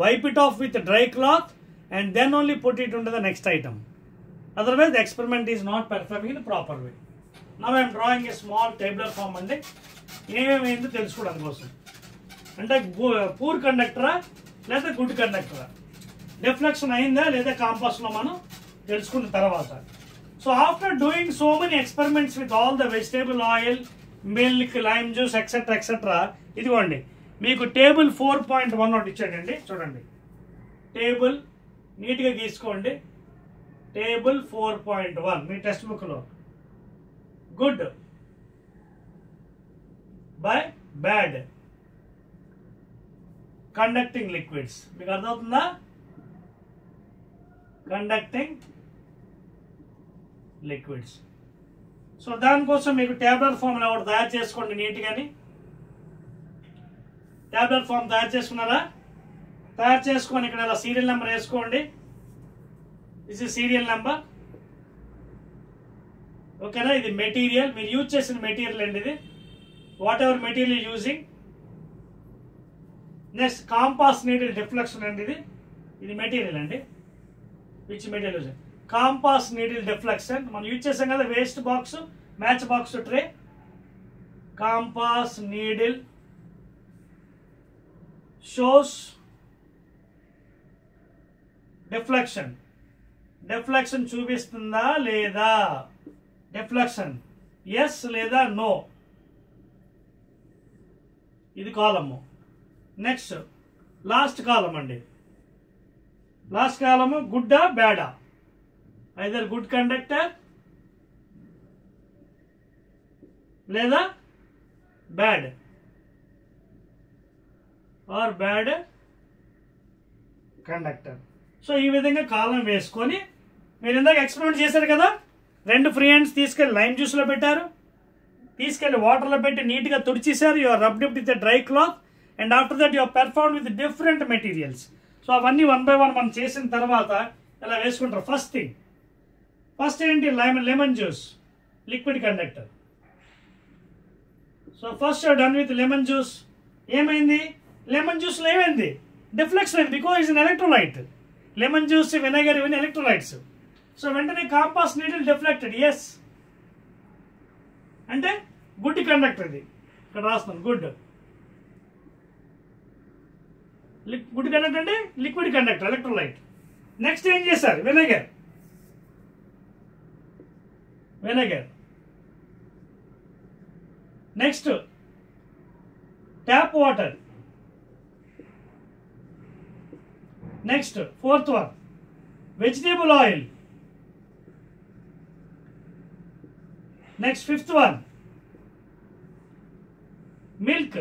wipe it off with a dry cloth, and then only put it into the next item. Otherwise, the experiment is not performing in a proper way. Now I am drawing a small tabular form and ఏమేమైందో తెలుసుకోవడం కోసం. అంటే పూర్ కండక్టరా లేదా గుడ్ కండక్టరా, డిఫ్లెక్షన్ అయిందా లేదా కాంపాస్లో మనం తెలుసుకున్న తర్వాత. So after doing so many experiments with all the vegetable oil, milk, lime juice, etc. ఇదిగోండి మీకు టేబుల్ 4.1 ఒకటి ఇచ్చాడండి. చూడండి, టేబుల్ నీట్గా గీసుకోండి. టేబుల్ 4.1 మీ టెక్స్ట్ బుక్లో. Good bye bad conducting liquids. మీకు అర్థమవుతుందా? Conducting liquids. సో దానికోసం మీకు ట్యాబ్లెట్ ఫామ్ ఒకటి తయారు చేసుకోండి నీట్గాని. ట్యాబ్లెట్ ఫామ్ తయారు చేసుకున్నారా? తయారు చేసుకొని ఇక్కడ ఇలా సీరియల్ నెంబర్ వేసుకోండి. This is serial number. ఓకేనా? ఇది మెటీరియల్, మీరు యూజ్ చేసిన మెటీరియల్ అండి ఇది. Whatever material using. Next compass needle deflection అండి ఇది. ఇది మెటీరియల్ అండి. Which material using? Compass needle deflection. మనం యూజ్ చేసాం కదా waste box, match box tray. Compass needle shows deflection. Deflection చూపిస్తుందా లేదా? డిఫ్లెక్షన్ ఎస్ లేదా నో. ఇది కాలము. నెక్స్ట్ లాస్ట్ కాలం అండి. లాస్ట్ కాలము గుడ్డా బ్యాడా. either good conductor లేదా bad or bad conductor. So ఈ విధంగా కాలం వేసుకొని మీరు ఇందాక ఎక్స్పెరిమెంట్ చేశారు కదా, 2 ఫ్రీ హ్యాండ్స్ తీసుకెళ్ళి లైమ్ జ్యూస్లో పెట్టారు, తీసుకెళ్ళి వాటర్లో పెట్టి నీట్గా తుడిచేశారు. You are rubbed with dry cloth and after that you are perform with different materials. So అవన్నీ 1 by 1 మనం చేసిన తర్వాత ఇలా వేసుకుంటారు. ఫస్ట్ ఏంటి? Lemon juice, liquid conductor. So first done with lemon juice. ఏమైంది? లెమన్ జ్యూస్లో ఏమైంది? డిఫ్లెక్షన్ అయింది, because is an electrolyte. Lemon juice, vinegar ఇవన్నీ ఎలక్ట్రోలైట్స్. సో వెంటనే కాంపాస్ నీడిల్ డిఫ్లెక్టెడ్. ఎస్ అంటే గుడ్ కండక్టర్. ఇది ఇక్కడ రాస్తున్నాను. గుడ్ కండక్టర్ అంటే లిక్విడ్ కండక్టర్, ఎలక్ట్రోలైట్. నెక్స్ట్ ఏం చేశారు? Vinegar. Next tap water. Next fourth one vegetable oil. Next fifth one milk.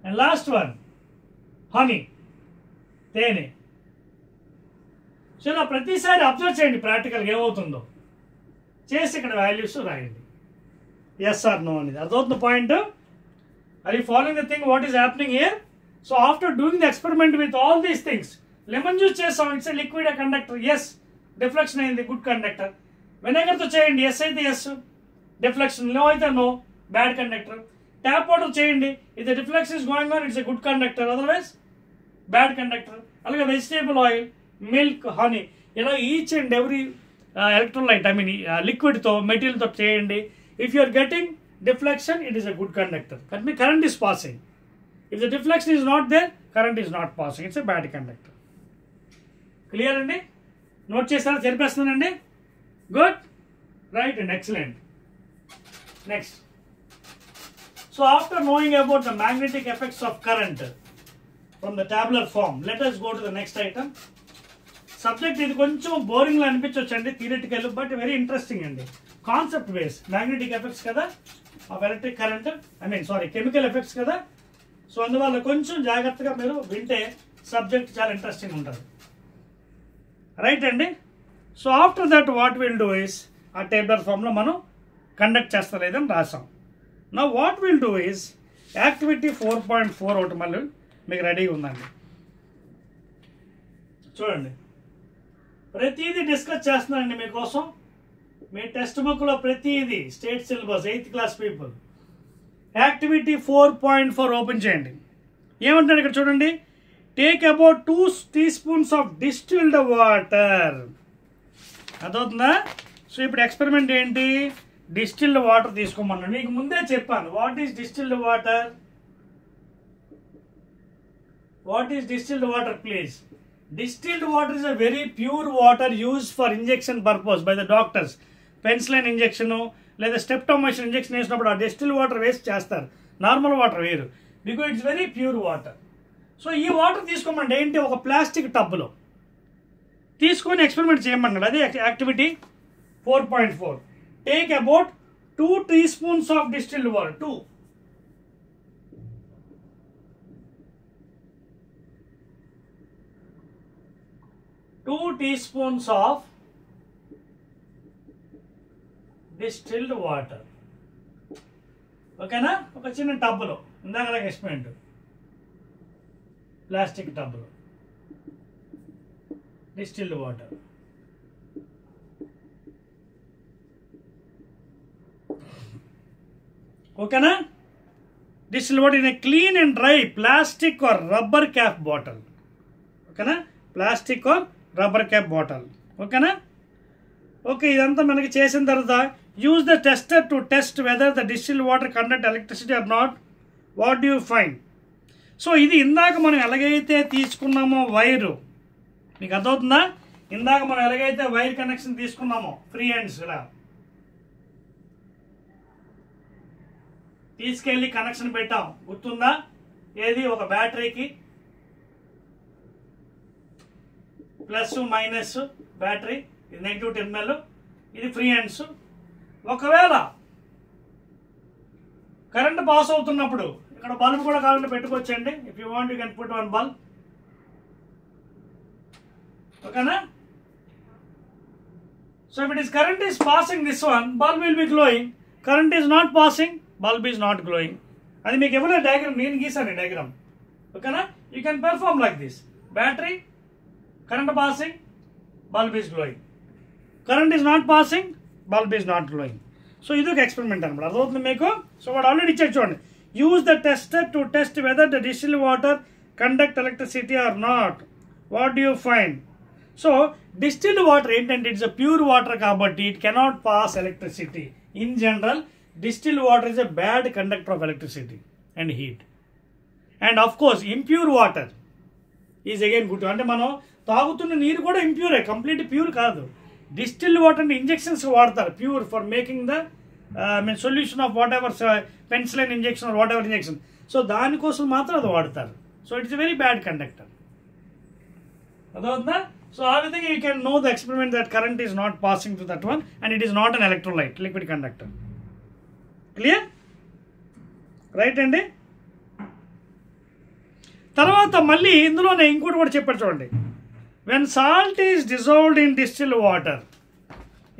And last one honey, తేనె. సో ఇలా ప్రతిసారి అబ్జర్వ్ చేయండి ప్రాక్టికల్గా ఏమవుతుందో, చేసి ఇక్కడ వాల్యూస్ రాయండి. ఎస్ ఆర్ నో అనేది అర్థమవుతున్న point. Are you following the thing what is happening here? So after doing the experiment with all these things, lemon juice చేస్తాం, it's a liquid conductor, yes. Deflection అయింది, గుడ్ కండక్టర్. వెనిగర్తో చేయండి, ఎస్ అయితే ఎస్, డిఫ్లెక్షన్. నో అయితే no, bad conductor. Tap water చేయండి, if the deflection is going on, it's a good conductor, otherwise bad conductor. అలాగే వెజిటేబుల్ ఆయిల్, మిల్క్, హనీ, ఇలా each and every electrolyte, I mean లిక్విడ్తో, మెటీరియల్తో చేయండి. If you are getting deflection, it is a good conductor. That means current is passing. If the deflection is not there, current is not passing. It's a bad conductor. Clear andi? Note chesara cheripestunnandi. Good? Right, and excellent. Next. So after knowing about the magnetic effects of current from the tabular form, let us go to the next item. Subject ఇది కొంచెం బోరింగ్ లా అనిపించొచ్చండి థియరిటికల్, బట్ వెరీ ఇంట్రెస్టింగ్ అండి. కాన్సెప్ట్ బేస్, మ్యాగ్నెటిక్ ఎఫెక్ట్స్ కదా of electric current, chemical effects కదా. సో అందువల్ల కొంచెం జాగ్రత్తగా మీరు వింటే సబ్జెక్ట్ చాలా ఇంట్రెస్టింగ్ ఉంటుంది. రైట్ అండి. So after that what will do is, ఆ టేబులర్ ఫామ్లో మనం కండక్ట్ చేస్తలేదని రాసాం. నా what will do is activity 4.4 ఒకటి మళ్ళీ మీకు రెడీగా ఉందండి. చూడండి, ప్రతిదీ డిస్కస్ చేస్తున్నానండి మీకోసం. మీ టెక్స్ట్ బుక్లో ప్రతిదీ state syllabus 8th class people. Activity 4.4 open చేయండి. ఏమంటాడు ఇక్కడ చూడండి, take about 2 teaspoons of distilled water. అదవుతుందా? సో ఇప్పుడు ఎక్స్పెరిమెంట్ ఏంటి, డిస్టిల్డ్ వాటర్ తీసుకోమన్నాను. నీకు ముందే చెప్పాను what is distilled water. What is distilled water please? Distilled water is a very pure water used for injection purpose by the doctors. Penicillin injection లేదా స్టెప్టోమైసిన్ ఇంజెక్షన్ వేసినప్పుడు ఆ డిస్టిల్డ్ వాటర్ వేస్ట్ చేస్తారు, నార్మల్ వాటర్ వేరు, because it's very pure water. So ఈ వాటర్ తీసుకోమండి ఏంటి, ఒక ప్లాస్టిక్ టబ్లో తీసుకొని ఎక్స్పెరిమెంట్ చేయమన్నాడు. అదే activity 4.4. Take about 2 teaspoons of distilled water. 2 teaspoons of distilled water. ఓకేనా? ఒక చిన్న టబ్లో, ఇందాక ఎక్స్పెరిమెంట్ ప్లాస్టిక్ టబ్లో డిస్టిల్డ్ వాటర్. ఓకేనా? Distilled water in a clean and dry plastic or rubber cap bottle. ఓకేనా? Plastic or rubber cap bottle. ఓకేనా? ఓకే, ఇదంతా మనకి చేసిన తర్వాత use the tester to test whether the distilled water conduct electricity or not. What do you find? So ఇది ఇందాక మనం ఎలాగైతే తీసుకున్నామో వైరు, మీకు అర్థమవుతుందా? ఇందాక మనం ఎలాగైతే వైర్ కనెక్షన్ తీసుకున్నామో ఫ్రీ హ్యాండ్స్ ఇలా తీసుకెళ్ళి కనెక్షన్ పెట్టాం, గుర్తుందా? ఏది, ఒక బ్యాటరీకి ప్లస్ మైనస్ బ్యాటరీ, ఇది నెగిటివ్ టెర్మినల్, ఇది ఫ్రీ హ్యాండ్స్. ఒకవేళ కరెంట్ పాస్ అవుతున్నప్పుడు ఇక్కడ బల్బ్ కూడా కావాలంటే పెట్టుకోవచ్చండి. If you want you can put one bulb. ఓకేనా? So if it is current is passing this one, bulb will be glowing. Current is not passing, bulb is not glowing. అది మీకు ఎవరైనా డయాగ్రామ్ నేను గీసాను డయాగ్రామ్. ఓకేనా? You can perform like this. Battery, current passing, bulb is glowing. Current is not passing, bulb is not glowing. So ఇది ఒక ఎక్స్పెరిమెంట్ అనమాట. అర్థమవుతుంది మీకు? సో వాడు ఆల్రెడీ ఇచ్చాడు చూడండి, use the tester to test whether the distilled water conduct electricity or not. What do you find? So distilled water ఏంటంటే ఇట్స్ అ ప్యూర్ వాటర్ కాబట్టి it cannot pass electricity. In general distilled water is a bad conductor of electricity and heat. And of course impure water is again good. అంటే మనం తాగుతున్న నీరు కూడా ఇంప్యూరే, కంప్లీట్ ప్యూర్ కాదు. డిస్టిల్ వాటర్ అంటే ఇంజెక్షన్స్ వాడతారు pure for making the solution of whatever penicillin injection or whatever injection. So దానికోసం మాత్రం అది వాడతారు. So it's very bad conductor. అదవుతుందా? సో ఆ విధంగా you can know the experiment that current is not passing to that one and it is not an electrolyte, liquid conductor. Clear? Right అండి. తర్వాత మళ్ళీ ఇందులోనే ఇంకోటి కూడా చెప్పారు చూడండి. When salt is dissolved in distil water,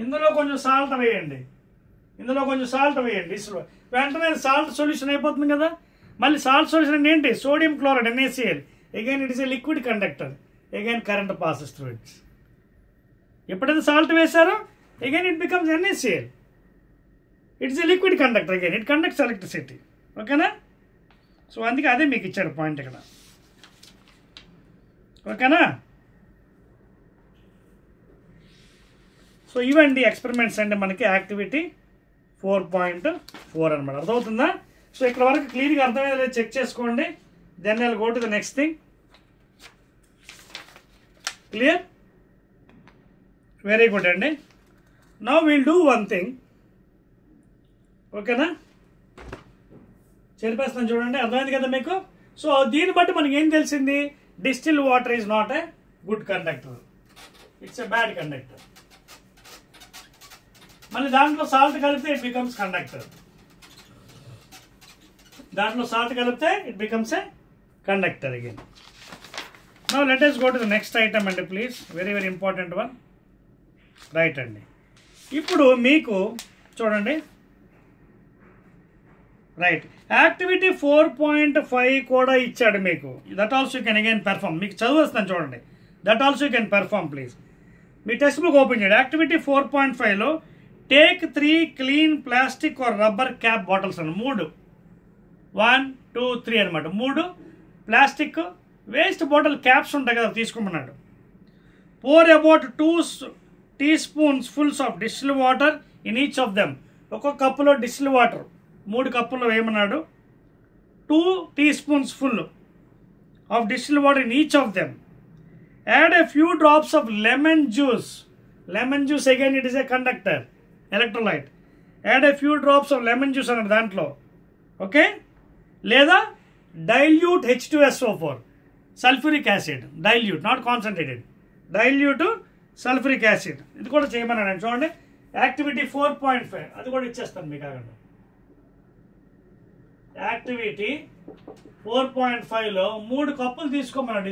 ఇందులో కొంచెం సాల్ట్ వేయండి, వెంటనే సాల్ట్ సొల్యూషన్ అయిపోతుంది కదా. మళ్ళీ సాల్ట్ సొల్యూషన్ అంటే ఏంటి? Sodium chloride NaCl. Again it is a liquid conductor, again current passes through its. ఎప్పుడైతే సాల్ట్ వేశారో again it becomes NaCl. It's a liquid conductor, again it conducts electricity. ఓకేనా? సో అందుకే అదే మీకు ఇచ్చాడు పాయింట్ ఇక్కడ. ఓకేనా? సో ఇవండి ఎక్స్పెరిమెంట్స్ అండి మనకి యాక్టివిటీ 4.4 అనమాట. అర్థమవుతుందా? సో ఇక్కడ వరకు క్లియర్గా అర్థమయ్యేది చెక్ చేసుకోండి. Then I will go to the next thing. Clear? Very good అండి. Now will do one thing. ఓకేనా? చేరిపేస్తాను చూడండి. అర్థమైంది కదా మీకు? సో దీన్ని బట్టి మనకి ఏం తెలిసింది? Distil water is not a good conductor, it's a bad conductor. మళ్ళీ దాంట్లో సాల్ట్ కలిపితే it becomes conductor. A conductor again. Now let us go to the next item అండి please. Very very important one. Right అండి. ఇప్పుడు మీకు చూడండి. రైట్, యాక్టివిటీ 4.5 కూడా ఇచ్చాడు మీకు. That also you can again perform. మీకు చదువుస్తాను చూడండి. That also you can perform please. మీ టెక్స్ట్ బుక్ ఓపెన్ చేయండి. యాక్టివిటీ 4.5లో take 3 clean plastic or rubber cap bottles అని 3 1 2 3 అనమాట. 3 ప్లాస్టిక్ వేస్ట్ బాటిల్ క్యాప్స్ ఉంటాయి కదా, తీసుకోమన్నాడు. pour about 2 teaspoons of distil water in each of them. ఒక్కొక్క కప్పులో distil water 3 కప్పుల్లో వేయమన్నాడు. 2 teaspoons of distil water in each of them. Add a few drops of lemon juice. Lemon juice again it is a conductor, electrolyte. Add a few drops of lemon juice అన్నాడు దాంట్లో. ఓకే? లేదా dilute H2SO4, sulphuric acid. Dilute, not concentrated. Dilute sulphuric acid. ఇది కూడా చేయమన్నాడు చూడండి. యాక్టివిటీ 4.5 అది కూడా ఇచ్చేస్తాను మీకు. ఆగండి. యాక్టివిటీ 4.5లో 3 కప్పులు తీసుకోమన్నాడు.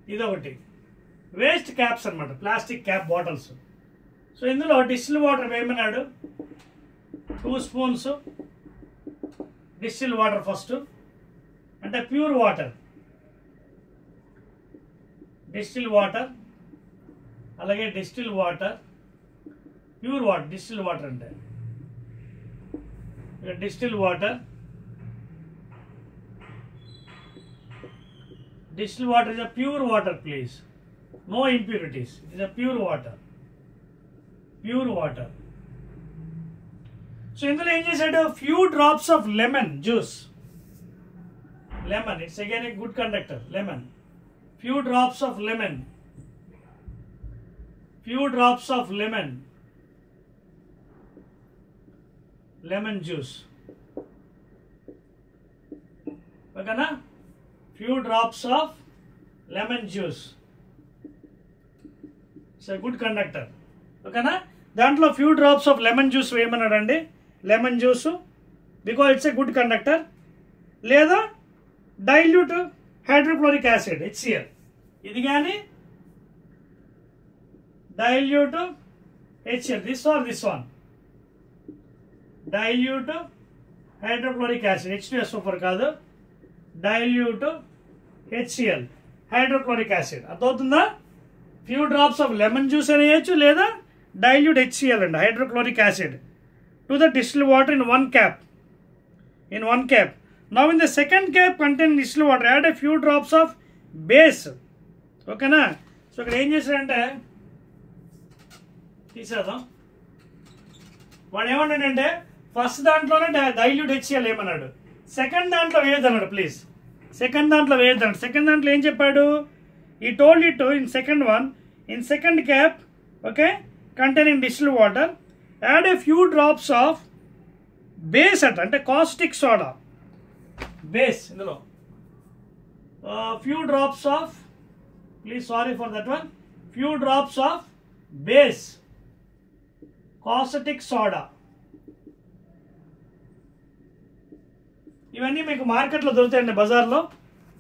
ఇదొకటి వేస్ట్ క్యాప్స్ అనమాట, ప్లాస్టిక్ క్యాప్ బాటిల్స్. సో ఇందులో డిస్టిల్ వాటర్ వేయమన్నాడు. 2 spoons డిస్టిల్ వాటర్ ఫస్ట్, అంటే ప్యూర్ వాటర్. అలాగే distil water, pure water. Distil water అంటే distil water is a pure water, please. No impurities. It is a pure water. So ఇందులో ఏం చేశాడు? few drops of lemon juice. Lemon, it's again a good conductor. Few drops of lemon juice. ఓకేనా? few drops of lemon juice. It's a good conductor. ఓకేనా? దాంట్లో few drops of lemon juice వేయమన్నాడండి. Lemon juice, because it's a good conductor. లేదా డైల్యూట్ హైడ్రోక్లోరిక్ యాసిడ్ HCl. ఇది కానీ dilute HCl, this or this one. Dilute hydrochloric acid, H2SO4 కాదు, డైల్యూట్ HCl, హైడ్రోక్లోరిక్ యాసిడ్. అర్థమవుతుందా? Few drops of lemon juice అని వేయచ్చు, లేదా డైల్యూట్ HCl అండి, hydrochloric acid, to the distilled water in one cap. Now in the second cap contain distilled water, add a few drops of base. ఓకేనా? సో ఇక్కడ ఏం చేశాడంటే తీసేద్దాం. వాడు ఏమన్నాడంటే ఫస్ట్ దాంట్లోనే డైల్యూట్ HCl ఏమన్నాడు, సెకండ్ దాంట్లో వేయదన్నాడు. ప్లీజ్ సెకండ్ దాంట్లో వేయద్దండి. సెకండ్ దాంట్లో ఏం చెప్పాడు? ఈ told it in second one, in second cap, okay, containing distilled water, add a few drops of base అంటే కాస్టిక్ సోడా, బేస్ ఇందులో few drops of, please sorry for that one, few drops of base caustic soda. ఇవన్నీ మీకు మార్కెట్లో దొరుకుతాయండి, బజార్లో,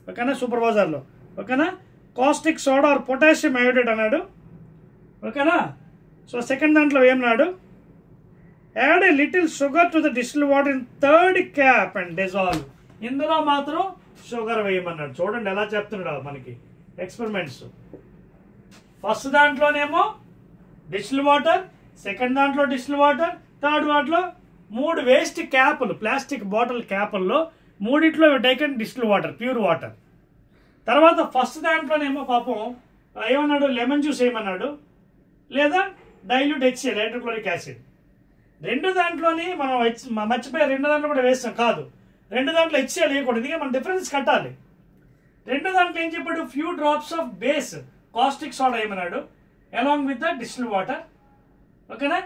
ఓకేనా, సూపర్ బజార్లో, ఓకేనా. Caustic soda are potassium iodide అన్నాడు, ఓకేనా. సో సెకండ్ దాంట్లో ఏమన్నాడు? Add a little sugar to the distilled water in third cap and dissolve. ఇందులో మాత్రం షుగర్ వేయమన్నాడు. చూడండి ఎలా చెప్తున్నాడు మనకి ఎక్స్పెరిమెంట్స్. ఫస్ట్ దాంట్లోనేమో డిస్టిల్డ్ వాటర్, సెకండ్ దాంట్లో డిస్టిల్డ్ వాటర్, థర్డ్ వాటిలో 3 వేస్ట్ క్యాపులు, ప్లాస్టిక్ బాటిల్ క్యాపుల్లో 3 taken distilled water, pure water. తర్వాత ఫస్ట్ దాంట్లోనేమో పాపం ఏమన్నాడు? లెమన్ జ్యూస్ వేయమన్నాడు, లేదా డైల్యూట్ HCl, హైడ్రోక్లోరిక్ యాసిడ్. 2 దాంట్లోని మనం మర్చిపోయి 2 దాంట్లో కూడా వేస్తాం, కాదు, 2 దాంట్లో HCl వేయకూడదు, ఎందుకంటే మనం డిఫరెన్స్ కట్టాలి. 2 దాంట్లో ఏం చెప్పాడు? Few drops of base caustic soda ఏమన్నాడు, along with the distilled water, ఓకేనా.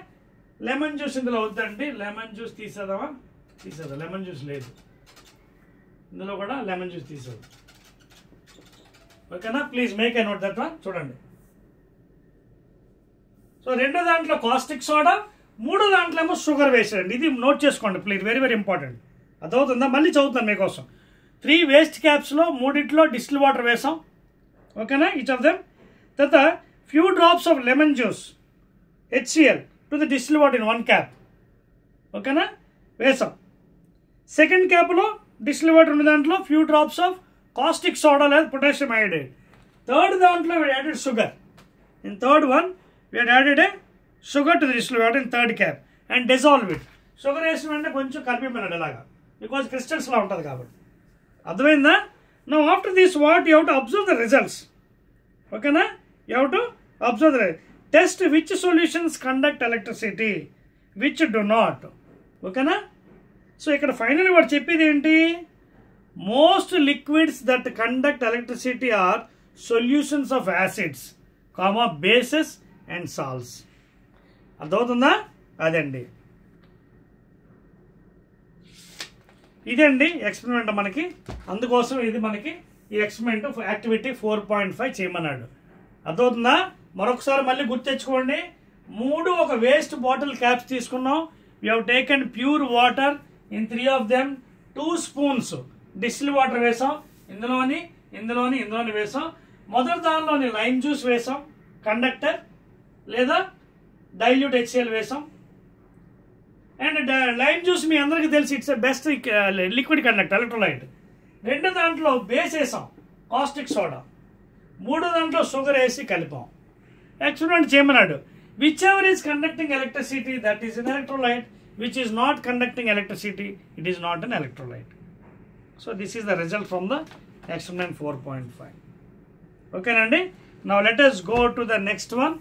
లెమన్ జ్యూస్ ఇందులో వద్దండి, లెమన్ జ్యూస్ తీసేద్దామా? తీసేద్దాం, లెమన్ జ్యూస్ లేదు ఇందులో కూడా, లెమన్ జ్యూస్ తీసేద్దాం, ఓకేనా. Please make a note that one. చూడండి, సో 2 దాంట్లో కాస్టిక్ సోడా, 3 దాంట్లో ఏమో షుగర్ వేసాడండి. ఇది నోట్ చేసుకోండి ప్లీజ్, వెరీ వెరీ ఇంపార్టెంట్. అర్థమవుతుందా? మళ్ళీ చదువుతాను మీకోసం. 3 వేస్ట్ క్యాప్స్లో 3 డిస్టిల్ వాటర్ వేసాం, ఓకేనా, ఈచ్ ఆఫ్ దెమ్. తర్వాత few drops of lemon juice HCl to the distil water in 1 cap, ఓకేనా, వేసాం. సెకండ్ క్యాప్లో డిస్టిల్ వాటర్ ఉన్న దాంట్లో few drops of caustic soda లేదా పొటాషియం అయోడైడ్. థర్డ్ దాంట్లో we added sugar. In third one we had added a sugar to the distilled water in third cap and dissolve it. Sugar వేసిన వెంటనే కొంచెం కలిపిపోయినాడు ఇలాగా, బికాజ్ క్రిస్టల్స్లా ఉంటుంది కాబట్టి. అర్థమైందా? Now after this what you have to observe the results, ఓకేనా. You have to observe the test which solutions conduct electricity, which do not, ఓకేనా. సో ఇక్కడ ఫైనల్ వాడు చెప్పేది ఏంటి? Most liquids that conduct electricity are solutions of acids, bases and salts. అర్థమవుతుందా? అదండి, ఇదండి ఎక్స్పెరిమెంట్ మనకి. అందుకోసం ఇది మనకి ఈ ఎక్స్పెరిమెంట్ యాక్టివిటీ 4.5 చేయమన్నాడు. అర్థమవుతుందా? మరొకసారి మళ్ళీ గుర్తు తెచ్చుకోండి. 3 ఒక వేస్ట్ బాటిల్ క్యాప్స్ తీసుకున్నాం. We have taken pure water in 3 of them. 2 spoons distil water వేసాం, ఇందులోని వేసాం. మొదటి దానిలోని లైమ్ జ్యూస్ వేసాం, కండక్టర్ లేదా డైల్యూట్ HCl వేసాం. అండ్ లైమ్ జ్యూస్ మీ అందరికీ తెలిసి it's best liquid conductor, electrolyte. 2 దాంట్లో బేస్ వేసాం, కాస్టిక్ సోడా. 3 దాంట్లో షుగర్ వేసి కలిపాం. ఎక్స్పెరిమెంట్ చేయమన్నాడు. Whichever is conducting electricity that is an electrolyte, which is not conducting electricity it is not an electrolyte. So this is the result from the experiment 4.5. ఓకేనండి. Now let us go to the next one.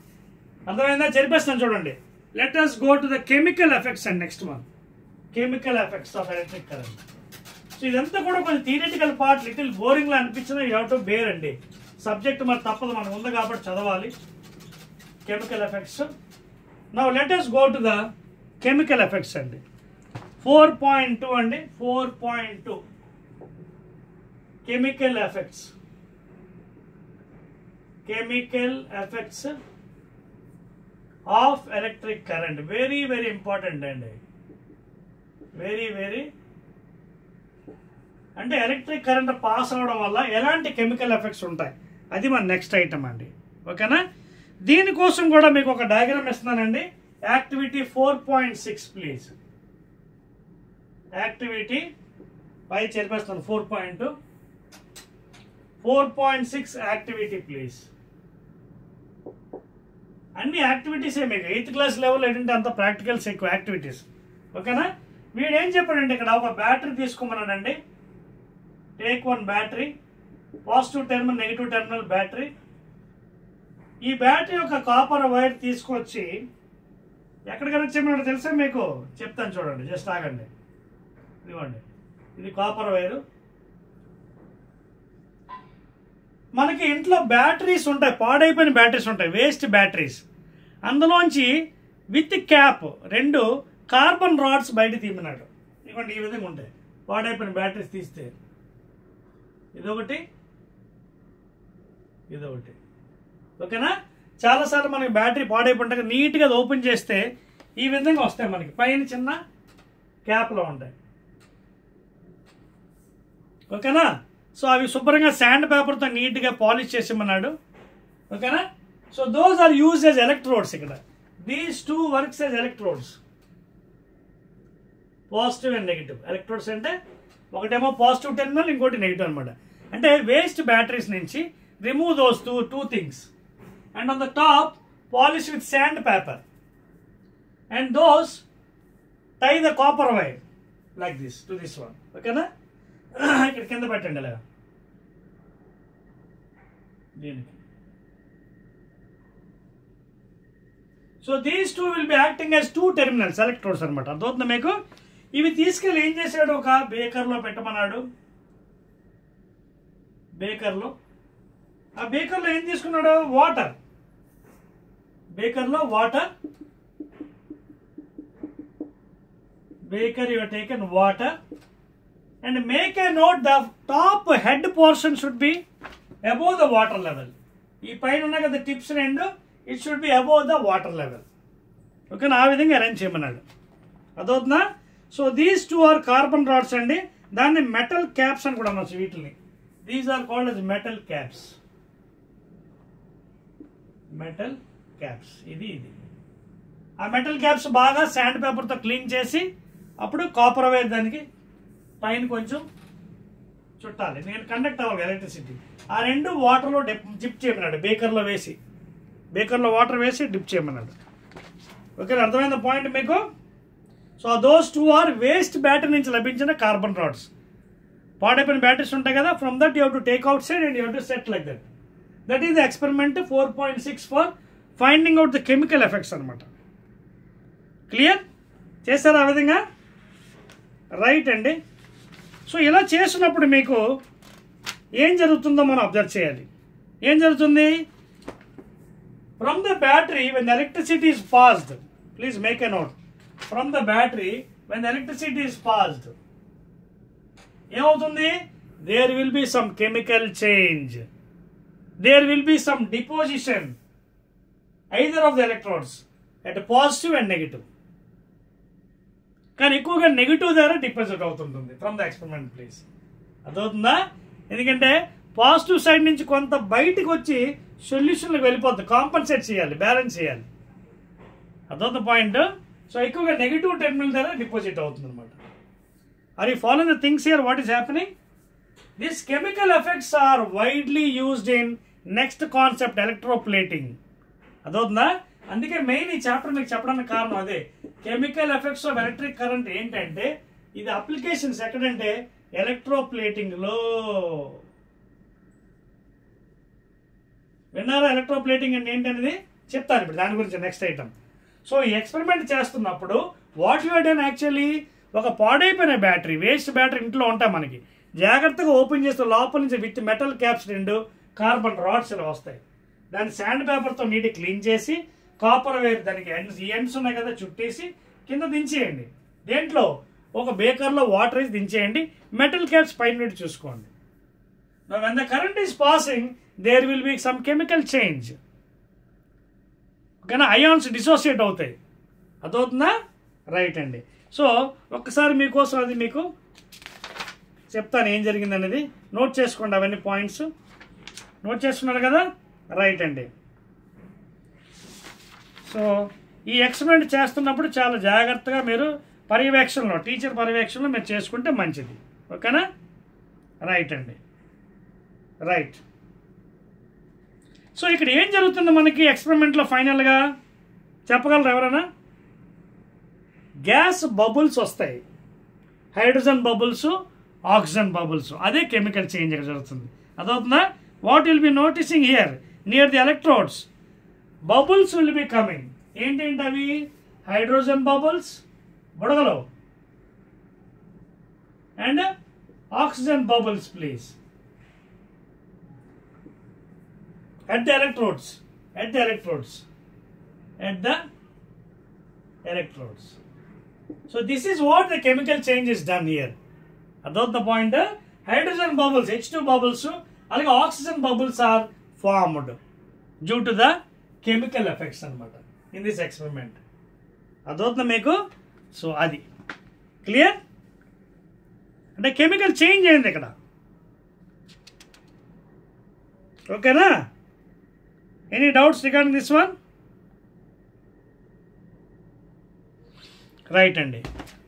అర్థమైందా? జరిపేస్తాను చూడండి. Let us go to the chemical effects and next one. Chemical effects of electric current. So ఇదంతా కూడా కొంచెం థియరిటికల్ పార్ట్, లిటిల్ బోరింగ్ లా అనిపించినా యూ హ్యావ్ టు బేర్ అండి. సబ్జెక్ట్ మరి తప్పదు, మనకు ఉంది కాబట్టి చదవాలి. Chemical effects. Now let us go to the chemical effects అండి. 4.2 అండి, 4.2 chemical effects. Chemical effects of electric current. Very very important అండి, very very. అంటే ఎలక్ట్రిక్ కరెంట్ పాస్ అవడం వల్ల ఎలాంటి కెమికల్ ఎఫెక్ట్స్ ఉంటాయి, అది మన నెక్స్ట్ ఐటమ్ అండి. ఓకేనా? దీనికోసం కూడా మీకు ఒక డయాగ్రామ్ ఇస్తున్నానండి. Activity 4.6 please. యాక్టివిటీ పై చేర్పేస్తాను 4.2. 4.6 యాక్టివిటీ ప్లీజ్. అన్ని యాక్టివిటీసే మీకు 8th క్లాస్ లెవెల్ ఏంటంటే అంత ప్రాక్టికల్స్ ఎక్కువ యాక్టివిటీస్. ఓకేనా? వీడు ఏం చెప్పాడంటే ఇక్కడ ఒక బ్యాటరీ తీసుకోమన్నాడండి. Take 1 battery, positive terminal negative terminal battery. ఈ బ్యాటరీ యొక్క కాపర్ వైర్ తీసుకొచ్చి ఎక్కడ కనెక్ట్ చేయమన్నాడు తెలుసా మీకు? చెప్తాను చూడండి, జస్ట్ ఆగండి. ఇదిగోండి, ఇది కాపర్ వైరు. మనకి ఇంట్లో బ్యాటరీస్ ఉంటాయి, పాడైపోయిన బ్యాటరీస్ ఉంటాయి, వేస్ట్ బ్యాటరీస్. అందులోంచి విత్ క్యాప్ 2 కార్బన్ రాడ్స్ బయట తీయమన్నాడు. ఇవ్వండి, ఈ విధంగా ఉంటాయి పాడైపోయిన బ్యాటరీస్ తీస్తే. ఇదొకటి, ఇదొకటి. ఓకేనా? చాలాసార్లు మనకి బ్యాటరీ పాడైపోయింటాక నీట్గా అది ఓపెన్ చేస్తే ఈ విధంగా వస్తాయి, మనకి పైన చిన్న క్యాప్లో ఉంటాయి. ఓకేనా? సో అవి శుభ్రంగా శాండ్ పేపర్తో నీట్గా పాలిష్ చేసేమన్నాడు. ఓకేనా? So those are use as electrodes. ఇక్కడ these 2 works as electrodes, positive and negative. Electrodes అంటే ఒకటేమో పాజిటివ్ టెర్మినల్, ఇంకోటి నెగిటివ్ అనమాట. అంటే వేస్ట్ బ్యాటరీస్ నుంచి remove those two things and on the top polish with sand paper and those tie the copper wire like this to this one. ఓకేనా? ఇక్కడ కింద పెట్టండి ఇలా దీనికి. So these 2 will be acting as 2 terminals, electrodes అనమాట. అర్థమవుతుందా మీకు? ఇవి తీసుకెళ్ళి ఏం చేశాడు, ఒక బేకర్లో పెట్టమన్నాడు. బేకర్లో, ఆ బేకర్లో ఏం తీసుకున్నాడు, వాటర్. బేకర్లో water, baker you have taken water and make a note the top head portion should be above the water level. ఈ పైన ఉన్న కదా tips 2, it should be above the water level. Okay, ఆ విధంగా అరేంజ్ చేయమన్నాడు. అదవుతుందా? So these 2 are carbon rods అండి. దాన్ని మెటల్ క్యాప్స్ అని కూడా అనొచ్చు వీటిని. These are called as metal caps. Metal caps, ఇది. ఆ మెటల్ క్యాప్స్ బాగా శాండ్ పేపర్తో క్లీన్ చేసి అప్పుడు కాపర్ వైర్ దానికి పైన కొంచెం చుట్టాలి, నేను కండక్ట్ అవ్వాలి ఎలక్ట్రిసిటీ. ఆ 2 వాటర్లో డిప్ చేయమన్నాడు, బేకర్లో వేసి. బేకర్లో వాటర్ వేసి డిప్ చేయమన్నాడు. ఓకే, అర్థమైన పాయింట్ మీకు? So those 2 are waste battery నుంచి లభించిన కార్బన్ రాడ్స్. పాడైపోయిన బ్యాటరీస్ ఉంటాయి కదా, from that you have to take out side and you have to set like that. That is the experiment 4.6 for finding out the chemical effects అనమాట. క్లియర్ చేశారు ఆ విధంగా? రైట్ అండి. సో ఇలా చేస్తున్నప్పుడు మీకు ఏం జరుగుతుందో మనం అబ్జర్వ్ చేయాలి. ఏం జరుగుతుంది? From the battery when electricity is passed, please make a note, from the battery when electricity is passed ఏమవుతుంది? There will be some chemical change, there will be some deposition either of the electrodes at positive and negative. కానీ ఎక్కువగా నెగిటివ్ ద్వారా డిపాజిట్ అవుతుంటుంది ఫ్రమ్ ద ఎక్స్పెరిమెంట్ ప్లేస్. అదవుతుందా? ఎందుకంటే పాజిటివ్ సైడ్ నుంచి కొంత బయటకు వచ్చి సొల్యూషన్లకు వెళ్ళిపోద్ది, కాంపన్సేట్ చేయాలి, బ్యాలెన్స్ చేయాలి. అదవుతుంది పాయింట్. సో ఎక్కువగా నెగిటివ్ టెర్మినల్ ద్వారా డిపాజిట్ అవుతుంది అనమాట. Are you following the things here? What is happening? This chemical effects are widely used in next concept, electroplating. అదవుతుందా? అందుకే మెయిన్ ఈ చాప్టర్ మీకు చెప్పడానికి కారణం అదే. Chemical effects of electric current ఏంటంటే ఇది అప్లికేషన్స్ ఎక్కడంటే ఎలక్ట్రోప్లేటింగ్లో. విన్నారా? ఎలక్ట్రోప్లేటింగ్ అంటే ఏంటనేది చెప్తాను ఇప్పుడు, దాని గురించి నెక్స్ట్ ఐటమ్. సో ఈ ఎక్స్పెరిమెంట్ చేస్తున్నప్పుడు వాట్ యు డన్ యాక్చువల్లీ, ఒక పాడైపోయిన బ్యాటరీ, వేస్ట్ బ్యాటరీ ఇంట్లో ఉంటాయి మనకి, జాగ్రత్తగా ఓపెన్ చేస్తే లోపల నుంచి with metal caps 2 carbon rods ఇలా వస్తాయి. దాన్ని శాండ్ పేపర్తో నీట్గా క్లీన్ చేసి కాపర్ వైర్ దానికి ఎండ్స్ ఉన్నాయి కదా చుట్టేసి కింద దించేయండి. దేంట్లో? ఒక బేకర్లో వాటర్ వేసి దించేయండి, మెటల్ క్యాప్స్ పైన చూసుకోండి. Now when the current is passing, there will be some chemical change. ఓకేనా? అయాన్స్ డిసోసియేట్ అవుతాయి. అదవుతుందా? రైట్ అండి. సో ఒక్కసారి మీకోసం అది మీకు చెప్తాను ఏం జరిగింది అనేది. నోట్ చేసుకోండి అవన్నీ పాయింట్స్. నోట్ చేసుకున్నారు కదా? రైట్ అండి. సో ఈ ఎక్స్పెరిమెంట్ చేస్తున్నప్పుడు చాలా జాగ్రత్తగా మీరు పర్యవేక్షణలో, టీచర్ పర్యవేక్షణలో మీరు చేసుకుంటే మంచిది. ఓకేనా? రైట్ అండి. రైట్. సో ఇక్కడ ఏం జరుగుతుంది మనకి ఎక్స్పెరిమెంట్లో ఫైనల్గా చెప్పగలరు ఎవరైనా? గ్యాస్ బబుల్స్ వస్తాయి, హైడ్రోజన్ బబుల్స్, ఆక్సిజన్ బబుల్స్. అదే కెమికల్ చేంజ్ ఇక్కడ జరుగుతుంది. అదవుతుందా? What will be noticing here near the electrodes, bubbles will be coming. ఏంటంటే అవి హైడ్రోజన్ బబుల్స్ బుడగలు and oxygen bubbles. Please at the electrodes. So this is what the chemical change is done here. About the point, hydrogen bubbles, H2 bubbles, alage oxygen bubbles are formed due to the chemical effects anamata in this experiment. Adotna meku, so adi clear. And chemical change ayindi ikkada. Okay na? Any doubts regarding this one? Right అండి.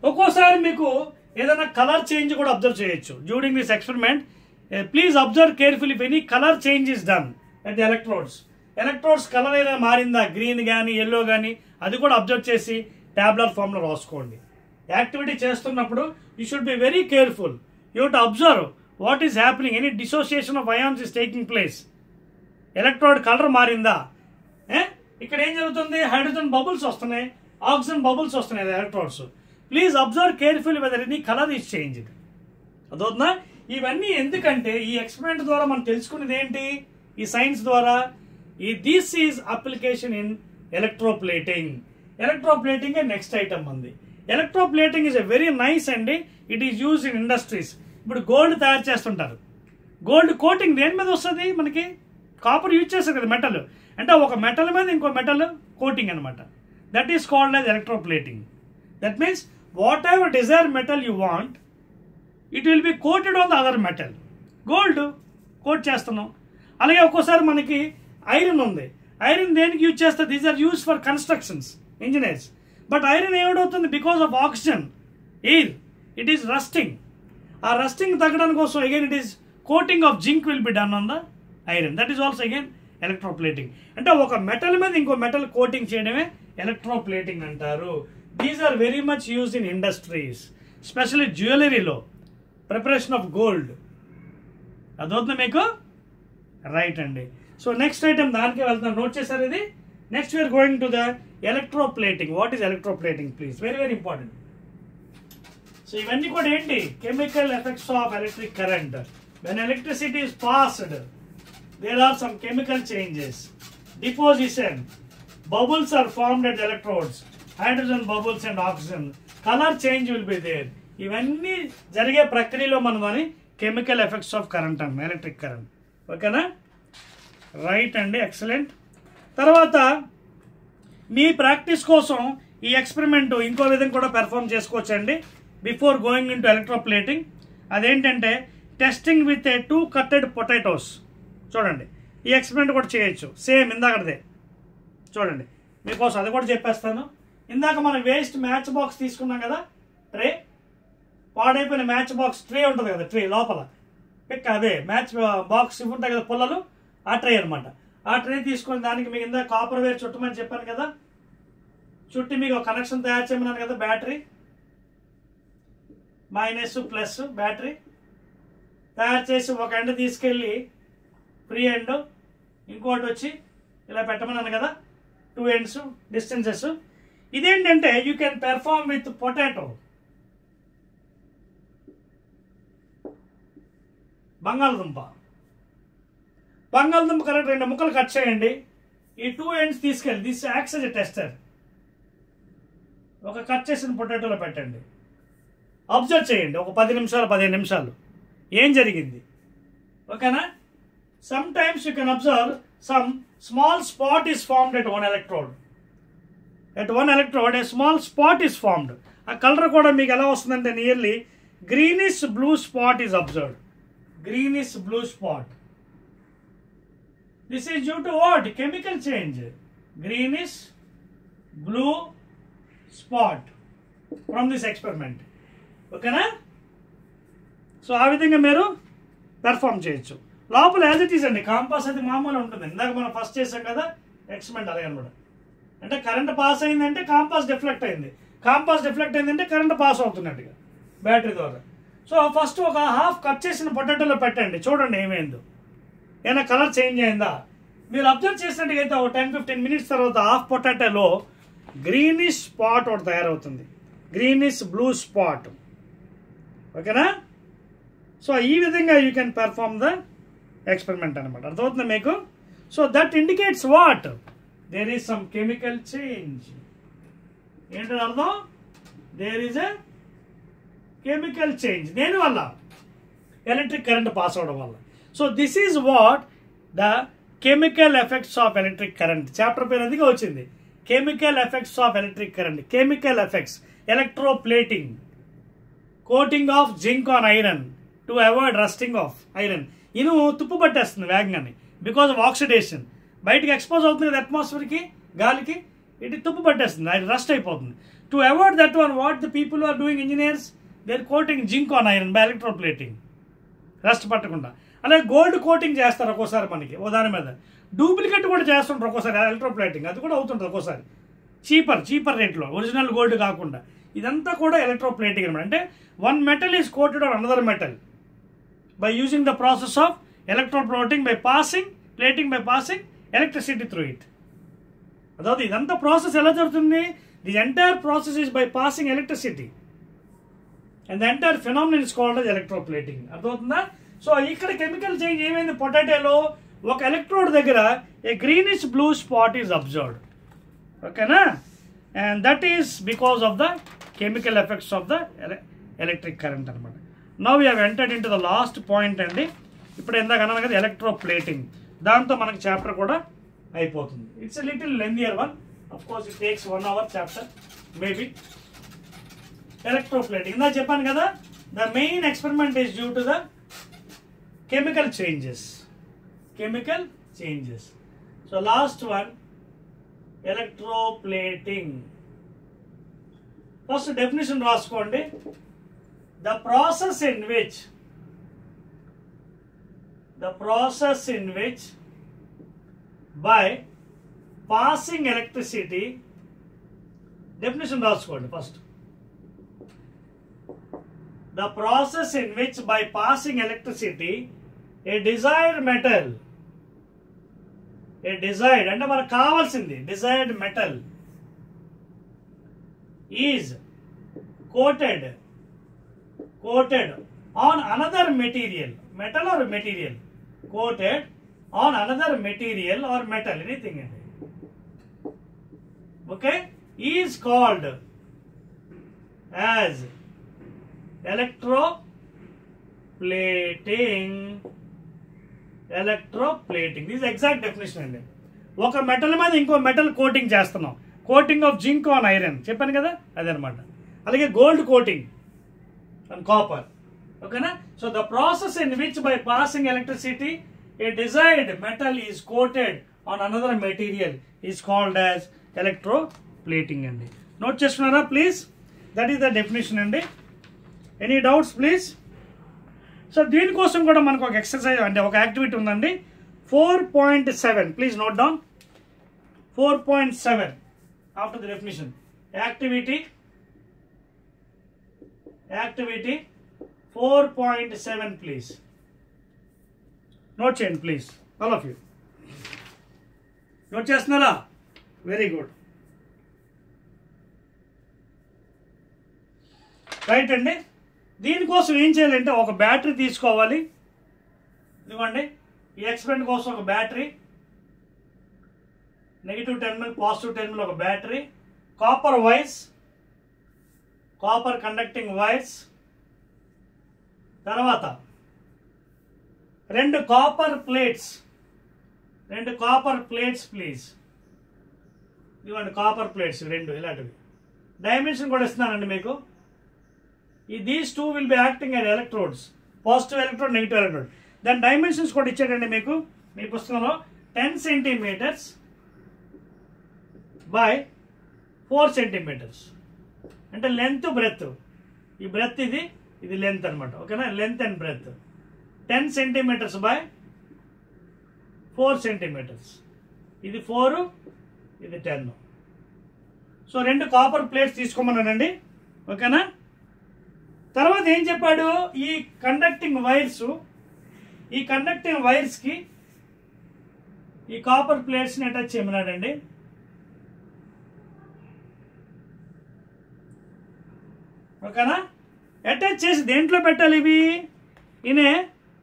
ఒక్కోసారి మీకు ఏదైనా కలర్ చేంజ్ కూడా అబ్జర్వ్ చేయొచ్చు during this experiment. Please observe careful if any colour change is done at the electrodes colour ఏదైనా మారిందా, గ్రీన్ కానీ ఎల్లో కానీ, అది కూడా అబ్జర్వ్ చేసి ట్యాబ్లెట్ ఫామ్లో రాసుకోండి. యాక్టివిటీ చేస్తున్నప్పుడు you should be very careful. You to observe what is happening, any dissociation of ions is taking place. Electrode colour మారిందా, ఇక్కడ ఏం జరుగుతుంది, హైడ్రోజన్ బబుల్స్ వస్తున్నాయి, ఆక్సిజన్ బబుల్స్ వస్తున్నాయి electrodes. Please observe carefully whether any colour is changed. అదవుతుందా? ఇవన్నీ ఎందుకంటే ఈ ఎక్స్పెరిమెంట్ ద్వారా మనం తెలుసుకునేది ఏంటి, ఈ సైన్స్ ద్వారా, this is application in electroplating. Electroplating next item ఉంది. Electroplating is a very nice అండి. It is use in industries. ఇప్పుడు గోల్డ్ తయారు చేస్తుంటారు. గోల్డ్ కోటింగ్ దేని మీద వస్తుంది మనకి, కాపర్ యూజ్ చేస్తారు కదా మెటల్, అంటే ఒక మెటల్ మీద ఇంకో మెటల్ కోటింగ్ అనమాట. That is called as electroplating. That means whatever desire metal you want, it will be coated on the other metal. Gold coat చేస్తున్నాం. అలాగే ఒక్కోసారి మనకి ఐరన్ ఉంది. ఐరన్ దేనికి యూజ్ చేస్తారు, these are use for constructions, engineers. But iron ఏమిటవుతుంది, because of oxygen, air, it is rusting. ఆ రస్టింగ్ తగ్గడానికి కోసం again it is coating of zinc will be done on the iron. That is also again electroplating. అంటే ఒక మెటల్ మీద ఇంకో మెటల్ కోటింగ్ చేయడమే ఎలక్ట్రోప్లేటింగ్ అంటారు. These are very much used in industries, specially జ్యువెలరీలో, ప్రిపరేషన్ ఆఫ్ గోల్డ్. అదవుతుంది మీకు? రైట్ అండి. సో నెక్స్ట్ ఐటమ్ దానికే వెళ్తున్నాం, నోట్ చేశారు ఇది. Next we are going to the electroplating. What is electroplating please, very very important. So ఇవన్నీ కూడా ఏంటి, chemical effects of electric current. When electricity is passed, there are some chemical changes. Deposition, bubbles are formed at the electrodes, hydrogen bubbles and oxygen. Color change will be there. ఇవన్నీ జరిగే ప్రక్రియలో మనమని కెమికల్ ఎఫెక్ట్స్ ఆఫ్ కరెంట్ అన్న, ఎలక్ట్రిక్ కరెంట్. ఓకేనా? రైట్ అండి, ఎక్సలెంట్. తర్వాత మీ ప్రాక్టీస్ కోసం ఈ ఎక్స్పెరిమెంట్ ఇంకో విధంగా కూడా పెర్ఫామ్ చేసుకోవచ్చండి before going into electroplating. అదేంటంటే testing with a 2 cutted potatoes. చూడండి, ఈ ఎక్స్పెరిమెంట్ కూడా చేయొచ్చు, సేమ్ ఇందాకదే. చూడండి మీకోసం అది కూడా చెప్పేస్తాను. ఇందాక మనం వేస్ట్ మ్యాచ్ బాక్స్ తీసుకున్నాం కదా, ట్రే, పాడైపోయిన మ్యాచ్ బాక్స్ ట్రే ఉంటుంది కదా, ట్రే లోపల అదే మ్యాచ్ బాక్స్ ఇవి ఉంటాయి కదా పుల్లలు, ఆ ట్రే అనమాట. ఆ ట్రే తీసుకొని దానికి మీకు ఇందాక కాపర్ వేర్ చుట్టమని చెప్పాను కదా, చుట్టి మీకు ఒక కనెక్షన్ తయారు చేయమన్నాను కదా, బ్యాటరీ మైనస్ ప్లస్ బ్యాటరీ తయారు చేసి ఒక ఎండ్ తీసుకెళ్ళి ఫ్రీ ఎండ్, ఇంకోటి వచ్చి ఇలా పెట్టమన్నాను కదా, 2 ends డిస్టెన్సెస్. ఇదేంటంటే you can perform with potato, బంగాళదుంప కరెక్ట్ 2 ముక్కలు కట్ చేయండి. ఈ 2 ends తీసుకెళ్ళి, this acts as a tester, ఒక కట్ చేసిన పొటాటోలో పెట్టండి. అబ్జర్వ్ చేయండి ఒక 10 నిమిషాలు 15 నిమిషాలు ఏం జరిగింది. ఓకేనా? Some times you can observe some small spot is formed at one electrode. A small spot is formed. ఆ కలర్ కూడా మీకు ఎలా వస్తుందంటే nearly greenish blue spot is observed. Greenish blue spot. This is due to what, chemical change. Greenish blue spot from this experiment. ఓకేనా? సో ఆ విధంగా మీరు పెర్ఫామ్ చేయొచ్చు. లోపల యాజ్ ఇట్ ఈస్ అండి, కాంపాస్ అది మామూలు ఉంటుంది. ఇందాక మనం ఫస్ట్ చేసాం కదా ఎక్స్పెరిమెంట్, అలాగే అనమాట. అంటే కరెంట్ పాస్ అయిందంటే కాంపాస్ డిఫ్లెక్ట్ అయింది, కాంపాస్ డిఫ్లెక్ట్ అయిందంటే కరెంట్ పాస్ అవుతున్నట్టుగా బ్యాటరీ ద్వారా. సో ఫస్ట్ ఒక హాఫ్ కట్ చేసిన పొటాటోలో పెట్టండి, చూడండి ఏమైందో, ఏమైనా కలర్ చేంజ్ అయిందా. మీరు అబ్జర్వ్ చేసినట్టుగైతే ఒక 10-15 minutes తర్వాత హాఫ్ పొటాటోలో గ్రీనిష్ స్పాట్ ఒకటి తయారవుతుంది, గ్రీనిష్ బ్లూ స్పాట్. ఓకేనా? సో ఈ విధంగా you can perform the experiment అనమాట. అర్థమవుతుంది మీకు? So that indicates what? There is some chemical change. ఏంటని అర్థం? There is a chemical change. దేనివల్ల? ఎలక్ట్రిక్ కరెంట్ పాస్ అవడం వల్ల. So this is what the chemical effects of electric current. Chapter పేరు అందుకే వచ్చింది, chemical effects of electric current. Chemical effects, electroplating, coating of zinc on iron to avoid rusting of iron. ఇనుము తుప్పు పట్టేస్తుంది వేగంగానే బికాస్ ఆఫ్ ఆక్సిడేషన్. బయటికి ఎక్స్పోజ్ అవుతుంది కదా అట్మాస్ఫియర్కి, గాలికి, ఇది తుప్పు పట్టేస్తుంది, అది రస్ట్ అయిపోతుంది. To avoid that one, what the people are doing, engineers, they are coating zinc on iron by electroplating, rust పట్టకుండా. అలాగే గోల్డ్ కోటింగ్ చేస్తారు ఒక్కోసారి మనకి దాని మీద. డూప్లికేట్ కూడా చేస్తుంటారు ఒక్కోసారి ఎలక్ట్రోప్లేటింగ్, అది కూడా అవుతుంటుంది ఒక్కోసారి చీపర్ రేట్లో, ఒరిజినల్ గోల్డ్ కాకుండా. ఇదంతా కూడా ఎలక్ట్రోప్లేటింగ్ అనమాట. అంటే one metal is coated on another metal by using the process of electroplating by passing electricity through it. అதாவது ఇదంతా ప్రాసెస్ ఎలా జరుగుతుంది? The entire process is by passing electricity and the entire phenomenon is called as electroplating. అర్థమవుతుందా? సో ఇక్కడ కెమికల్ చేంజ్ ఏమైంది? పొటాటోలో ఒక ఎలక్ట్రోడ్ దగ్గర a greenish blue spot is observed. ఓకేనా? And that is because of the chemical effects of the electric current అనమాట. Now we have entered into the last point అండి. ఇప్పుడు ఎందాక అన్నాను కదా ఎలక్ట్రోప్లేటింగ్, దాంతో మనకి చాప్టర్ కూడా అయిపోతుంది. It's a little lengthier one, of course it takes 1 hour chapter maybe. Electroplating ఇందా చెప్పాను కదా, the main experiment is due to the chemical changes. So last one, electroplating. First definition రాసుకోండి. The process in which by passing electricity, definition రాసుకోండి first. The process in which by passing electricity a desired metal, అంటే మనకు కావాల్సింది desired metal is coated on another material, metal or material, coated on another material or metal, anything, okay, is called as electroplating. This is exact definition అండి. ఒక మెటల్ మీద ఇంకో మెటల్ కోటింగ్ చేస్తున్నాం, coating of zinc on iron చెప్పాను కదా, అదనమాట. అలాగే gold coating and copper. Okay na? So the process in which by passing electricity a desired metal is coated on another material is called as electroplating andi. Note chestunara please, that is the definition andi. Any doubts please? So దీని కోసం కూడా మనకు ఒక ఎక్సర్సైజ్ అంటే ఒక యాక్టివిటీ ఉందండి. 4.7 please note down. 4.7 after the definition. Activity 4.7 please. Note చేయండి please, all of you. Note చేస్తున్నారా? Very good. రైట్ అండి. దీనికోసం ఏం చేయాలంటే ఒక బ్యాటరీ తీసుకోవాలి. ఇదిగోండి, ఈ ఎక్స్పెరిమెంట్ కోసం ఒక battery, negative terminal positive terminal ఒక battery, copper wires, copper conducting wires, తర్వాత 2 కాపర్ ప్లేట్స్ ప్లీజ్. ఇవ్వండి కాపర్ ప్లేట్స్ 2 ఇలాంటివి. డైమెన్షన్ కూడా ఇస్తున్నానండి మీకు. These 2 will be acting as electrodes, positive electrode, negative electrode. దాని డైమెన్షన్స్ కూడా ఇచ్చాడండి మీకు మీ పుస్తకంలో. 10 centimeters by 4 centimeters. అంటే లెంత్ బ్రెత్, ఈ బ్రెత్ ఇది లెంత్ అనమాట. ఓకేనా? Length and breadth 10 centimeters by 4 centimeters. ఇది 4, ఇది 10. సో 2 కాపర్ ప్లేట్స్ తీసుకోమన్నానండి. ఓకేనా? తర్వాత ఏం చెప్పాడు? ఈ కండక్టింగ్ వైర్స్కి ఈ కాపర్ ప్లేట్స్ని అటాచ్ చేయమన్నాడండి. ఓకేనా? అటాచ్ చేసి దేంట్లో పెట్టాలి ఇవి? In a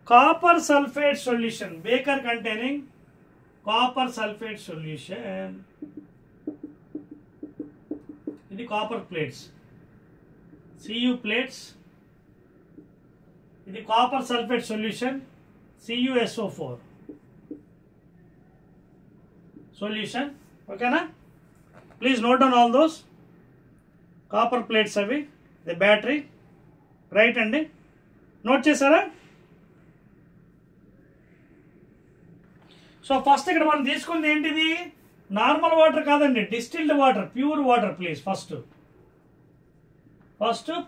copper sulphate solution, beaker containing copper sulphate solution. ఇది కాపర్ ప్లేట్స్, Cu ప్లేట్స్. ఇది copper sulphate solution, CuSO4 solution. ఓకేనా? Please note down all those. Copper plates అవి, ది బ్యాటరీ. రైట్ అండి, నోట్ చేశారా? సో ఫస్ట్ ఇక్కడ మనం తీసుకుంది ఏంటిది? నార్మల్ వాటర్ కాదండి, distilled water, pure water. Please first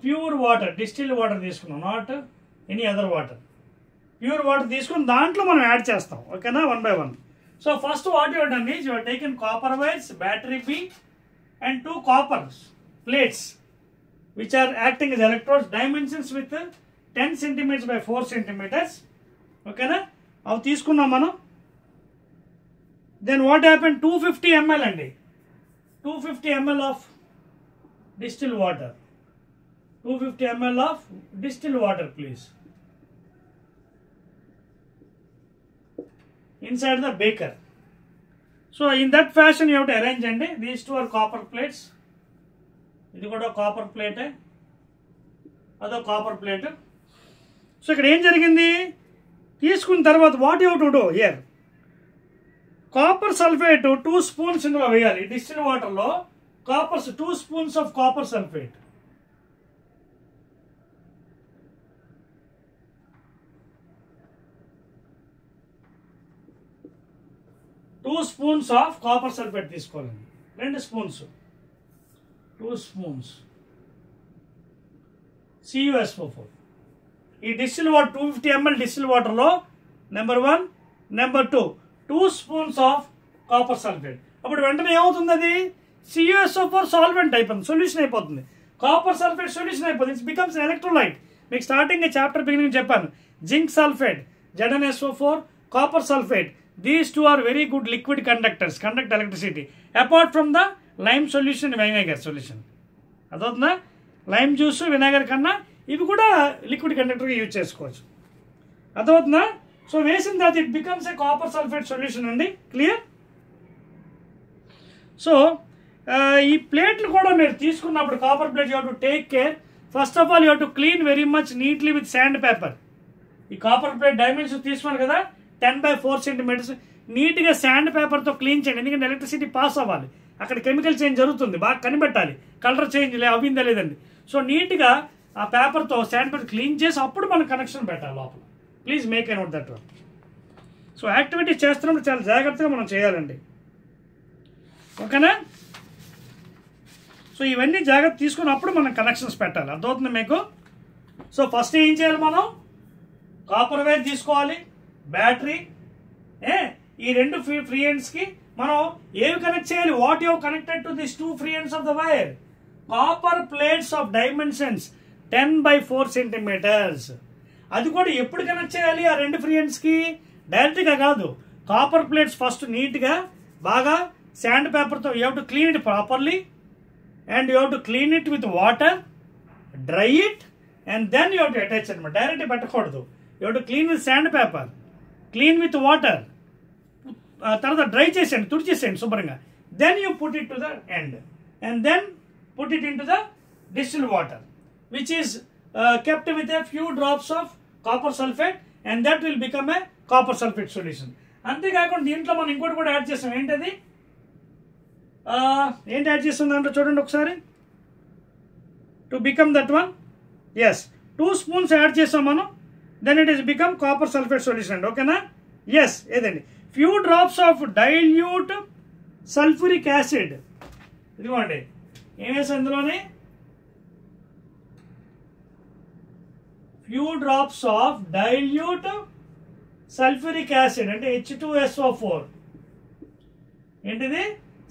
pure water, distilled water తీసుకున్నాం, not any other water. Pure water తీసుకుని దాంట్లో మనం యాడ్ చేస్తాం. ఓకేనా? 1 by 1. So first what you done is you have taken copper wires, battery B and 2 copper plates which are acting as electrodes, dimensions with 10 centimeters by 4 centimeters. ఓకేనా? అవి తీసుకున్నాం మనం. Then what happened? 250 ml అండి, 250 ml of distilled water, 250 ml of distilled water please, inside the beaker. So in that fashion you have to arrange అండి. These two are copper plates. ఇది కూడా కాపర్ ప్లేటే, అదో కాపర్ ప్లేట్. సో ఇక్కడ ఏం జరిగింది? తీసుకున్న తర్వాత what you to do here? Copper sulphate 2 spoons ఇందులో వేయాలి. డిస్టిల్ వాటర్లో copper 2 spoons of copper sulphate. Two spoons of copper sulphate తీసుకోవాలండి, 2 స్పూన్స్, 2 స్పూన్స్ CuSO4. ఈ డిస్టిల్ వాటర్ 250 ml డిస్టిల్ వాటర్లో number 1, number 2 2 spoons of copper sulphate. అప్పుడు వెంటనే ఏమవుతుంది? అది CuSO4 సాల్వెంట్ అయిపోతుంది, సొల్యూషన్ అయిపోతుంది. కాపర్ సల్ఫేట్ సొల్యూషన్ అయిపోతుంది. It's becomes electrolyte. మీకు స్టార్టింగ్ చాప్టర్ బిగినింగ్ చెప్పాను. Zinc sulphate, ZnSO4, copper sulphate, these two are very good liquid conductors, conduct electricity apart from the lime solution, vinegar solution. అదవుతుందా? లైమ్ జ్యూస్, విnegar కన్నా ఇవి కూడా లిక్విడ్ కండక్టర్గా యూజ్ చేసుకోవచ్చు. అదవుతుందా? సో వేసిన తర్వాత it becomes a copper sulphate solution అండి. క్లియర్? సో ఈ ప్లేట్లు కూడా మీరు తీసుకున్నప్పుడు copper plate you have to take care. First of all you have to clean very much neatly with sand paper. ఈ కాపర్ ప్లేట్ డైమెన్షన్ తీసుకున్నారు కదా, 10 by 4 centimeters, నీట్గా శాండ్ పేపర్తో క్లీన్ చేయండి. ఎందుకంటే ఎలక్ట్రిసిటీ పాస్ అవ్వాలి, అక్కడ కెమికల్ చేంజ్ జరుగుతుంది, బాగా కనిపెట్టాలి, కలర్ చేంజ్ అవ్విందా లేదండి. సో నీట్గా ఆ పేపర్తో శాండ్ పేపర్ క్లీన్ చేసి అప్పుడు మనం కనెక్షన్ పెట్టాలి లోపల. Please make a note that one. So activities చేస్తున్నప్పుడు చాలా జాగ్రత్తగా మనం చేయాలండి. ఓకేనా? సో ఇవన్నీ జాగ్రత్త తీసుకున్నప్పుడు మనం కనెక్షన్స్ పెట్టాలి. అర్థమవుతుంది మీకు? సో ఫస్ట్ ఏం చేయాలి? మనం కాపర్ వైర్ తీసుకోవాలి, బ్యాటరీ, ఈ 2 ఫ్రీ ఎండ్స్కి మనం ఏవి కనెక్ట్ చేయాలి? What you connected to this 2 free ends of the wire? Copper plates of dimensions 10 by 4 centimeters. అది కూడా ఎప్పుడు కనెక్ట్ చేయాలి? ఆ 2 ఫ్రీ ఎండ్స్కి డైరెక్ట్గా కాదు. కాపర్ ప్లేట్స్ ఫస్ట్ నీట్గా బాగా శాండ్ పేపర్తో you have to clean it properly and you have to clean it with water, dry it and then you have to attach అనమాట. డైరెక్ట్ పెట్టకూడదు. You have to clean with sand paper, clean with water, తర్వాత డ్రై చేసేయండి, తుడిచేసేయండి శుభ్రంగా. Then you put it to the end and then put it into the distilled water which is kept with a few drops of copper sulfate and that will become a copper sulfate solution. అంతేకాకుండా దీంట్లో మనం ఇంకోటి కూడా యాడ్ చేస్తాం. ఏంటది? ఏంటి యాడ్ చేస్తుంది అంటే చూడండి ఒకసారి. To become that one, yes 2 spoons add చేస్తాం మనం. Then it is become copper sulphate solution. ఓకేనా? ఎస్. ఏదండి? Few drops of dilute sulphuric acid. ఇదిగోండి ఏం వేసాం ఇందులోనే? few drops of dilute sulfuric acid అంటే H2SO4. ఏంటిది?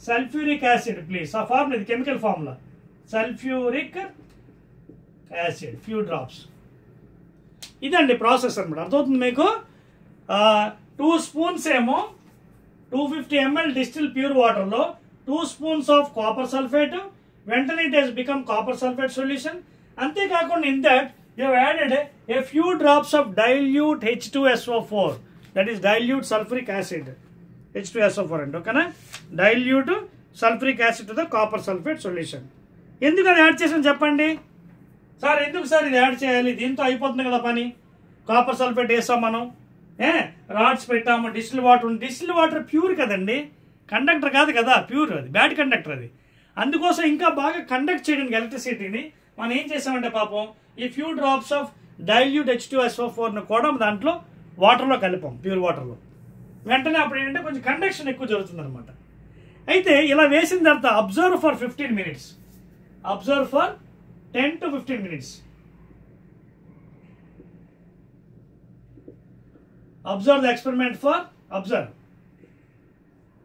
Sulphuric acid. ప్లీజ్ ఆ ఫార్ములా, ఇది chemical formula. Sulphuric acid few drops. ఇదండి ప్రాసెస్ అనమాట. అర్థమవుతుంది మీకు? 2 స్పూన్స్ ఏమో 250 ml డిస్టిల్ ప్యూర్ వాటర్లో 2 స్పూన్స్ ఆఫ్ కాపర్ సల్ఫేట్, వెంటనే it has become copper sulphate solution. అంతేకాకుండా in that you have added a few drops of dilute H2SO4, that is dilute sulfuric acid. H2SO4 అండి. ఓకేనా, dilute sulphuric acid to the copper sulphate solution. ఎందుకు అది యాడ్ చేసాం చెప్పండి సార్, ఎందుకు సార్ ఇది యాడ్ చేయాలి, దీంతో అయిపోతుంది కదా పని. కాపర్ సల్ఫేట్ వేసాం మనం, రాడ్స్ పెట్టాము, డిస్టిల్ వాటర్ ఉంది. డిస్టిల్ వాటర్ ప్యూర్ కదండి, కండక్టర్ కాదు కదా, ప్యూర్, అది బ్యాడ్ కండక్టర్ అది. అందుకోసం ఇంకా బాగా కండక్ట్ చేయడానికి ఎలక్ట్రిసిటీని మనం ఏం చేసామంటే పాపం ఈ ఫ్యూ డ్రాప్స్ ఆఫ్ డైల్యూట్ H2SO4ను కూడా దాంట్లో వాటర్లో కలిపాం, ప్యూర్ వాటర్లో. వెంటనే అప్పుడు ఏంటంటే కొంచెం కండక్షన్ ఎక్కువ జరుగుతుంది అనమాట. అయితే ఇలా వేసిన తర్వాత observe for 15 minutes, observe for 10 to 15 minutes. Observe the experiment for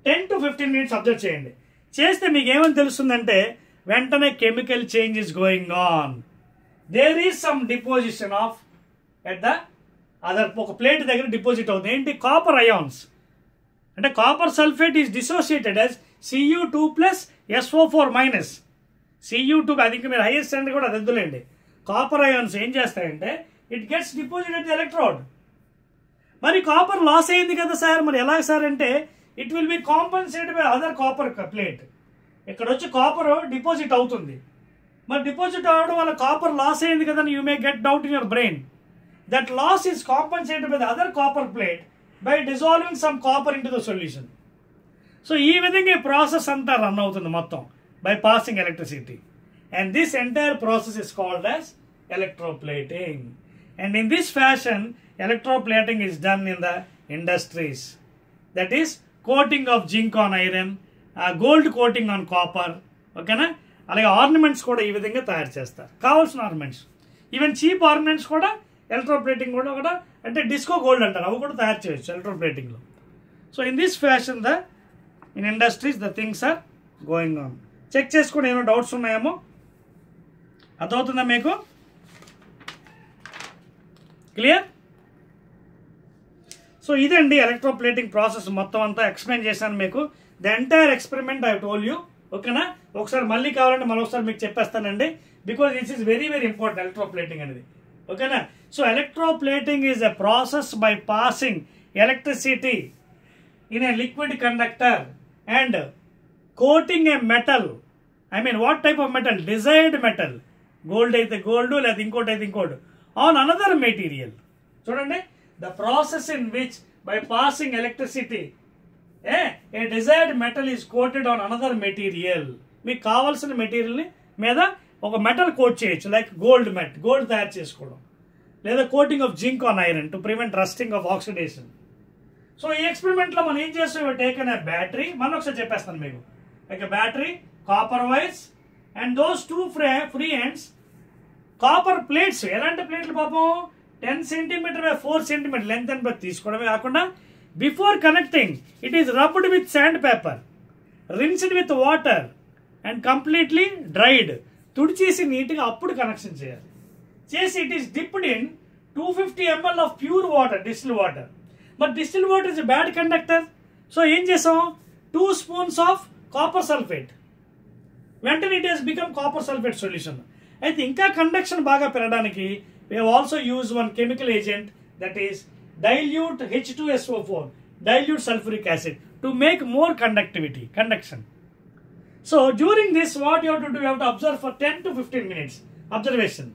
10 to 15 minutes observe చేయండి. చేస్తే మీకు ఏమని తెలుస్తుందంటే వెంటనే chemical change is going on. There is some deposition of at the other, ఒక ప్లేట్ దగ్గర డిపాజిట్ అవుతుంది. ఏంటి, కాపర్ అయాన్స్. అంటే copper sulphate is dissociated as Cu2+SO4-. Cu2 అది ఇంకా మీరు హైయెస్ట్ స్టాండర్డ్ కూడా అది వద్దులేండి. కాపర్ అయాన్స్ ఏం చేస్తాయంటే it gets deposit at the electrode. మరి కాపర్ లాస్ అయింది కదా సార్, మరి ఎలా సార్ అంటే it will B compensated by other copper plate. ఇక్కడ వచ్చి కాపర్ డిపాజిట్ అవుతుంది, మరి డిపాజిట్ అవ్వడం వల్ల కాపర్ లాస్ అయింది కదా, you may get doubt in your brain. That loss is compensated by the other copper plate by dissolving some copper into the solution. So ఈ విధంగా ఈ ప్రాసెస్ అంతా రన్ అవుతుంది మొత్తం by passing electricity. And this entire process is called as electroplating. And in this fashion electroplating is done in the industries. That is coating of zinc on iron, gold coating on copper. ఓకేనా, అలాగే ఆర్నమెంట్స్ కూడా ఈ విధంగా తయారు చేస్తారు, కావాల్సిన ఆర్నమెంట్స్. ఈవెన్ చీప్ ఆర్నమెంట్స్ కూడా ఎలక్ట్రోప్లేటింగ్ కూడా అంటే డిస్కో గోల్డ్ అంటారు, అవి కూడా తయారు చేయొచ్చు ఎలక్ట్రోప్లేటింగ్లో. So in this fashion in industries the things are going on. Check చేసుకుని ఏమైనా డౌట్స్ ఉన్నాయేమో, అర్థమవుతుందా మీకు? క్లియర్? సో ఇదండి ఎలక్ట్రోప్లేటింగ్ ప్రాసెస్ మొత్తం అంతా ఎక్స్ప్లెయిన్ చేశాను మీకు. The entire experiment I told you. ఓకేనా, ఒకసారి మళ్ళీ కావాలంటే మరొకసారి మీకు చెప్పేస్తానండి, because this is very very important electroplating అనేది. ఓకేనా, so electroplating is a process by passing electricity in a liquid conductor and coating a metal. I mean what type of metal? Desired metal. Gold అయితే gold, లేదా ఇంకోటి అయితే ఇంకోటి, on another material. చూడండి, the process in which by passing electricity a desired metal is coated on another material. మీకు కావాల్సిన మెటీరియల్ని మీద ఒక మెటల్ కోట్ చేయొచ్చు, లైక్ గోల్డ్ తయారు చేసుకోవడం, లేదా coating of zinc on iron to prevent rusting of oxidation. So ఈ ఎక్స్పెరిమెంట్లో మనం ఏం చేస్తాం, టేకన్ ఏ బ్యాటరీ, మనం ఒకసారి చెప్పేస్తాను మీకు. Like battery, copper wires and those two free ends copper plates. ఎలాంటి ప్లేట్లు పాపం, 10 cm by 4 cm length and breadth తీసుకోవడమే కాకుండా before connecting it is rubbed with sand paper, rinsed with water and completely dried. తుడిచేసి నీట్గా అప్పుడు కనెక్షన్ చేయాలి. చేసి it is dipped in 250 ml of pure water, distil water. But distil water is bad conductor. So ఏం చేసాం, 2 spoons ఆఫ్ కాపర్ సల్ఫేట్. వెంటనే it has become copper sulphate solution. అయితే ఇంకా కండక్షన్ బాగా పెరగడానికి we have also used one chemical agent, that is dilute H2SO4, dilute sulfuric acid, to make more conduction. So during this what you have to do, you have to observe for 10 to 15 minutes observation.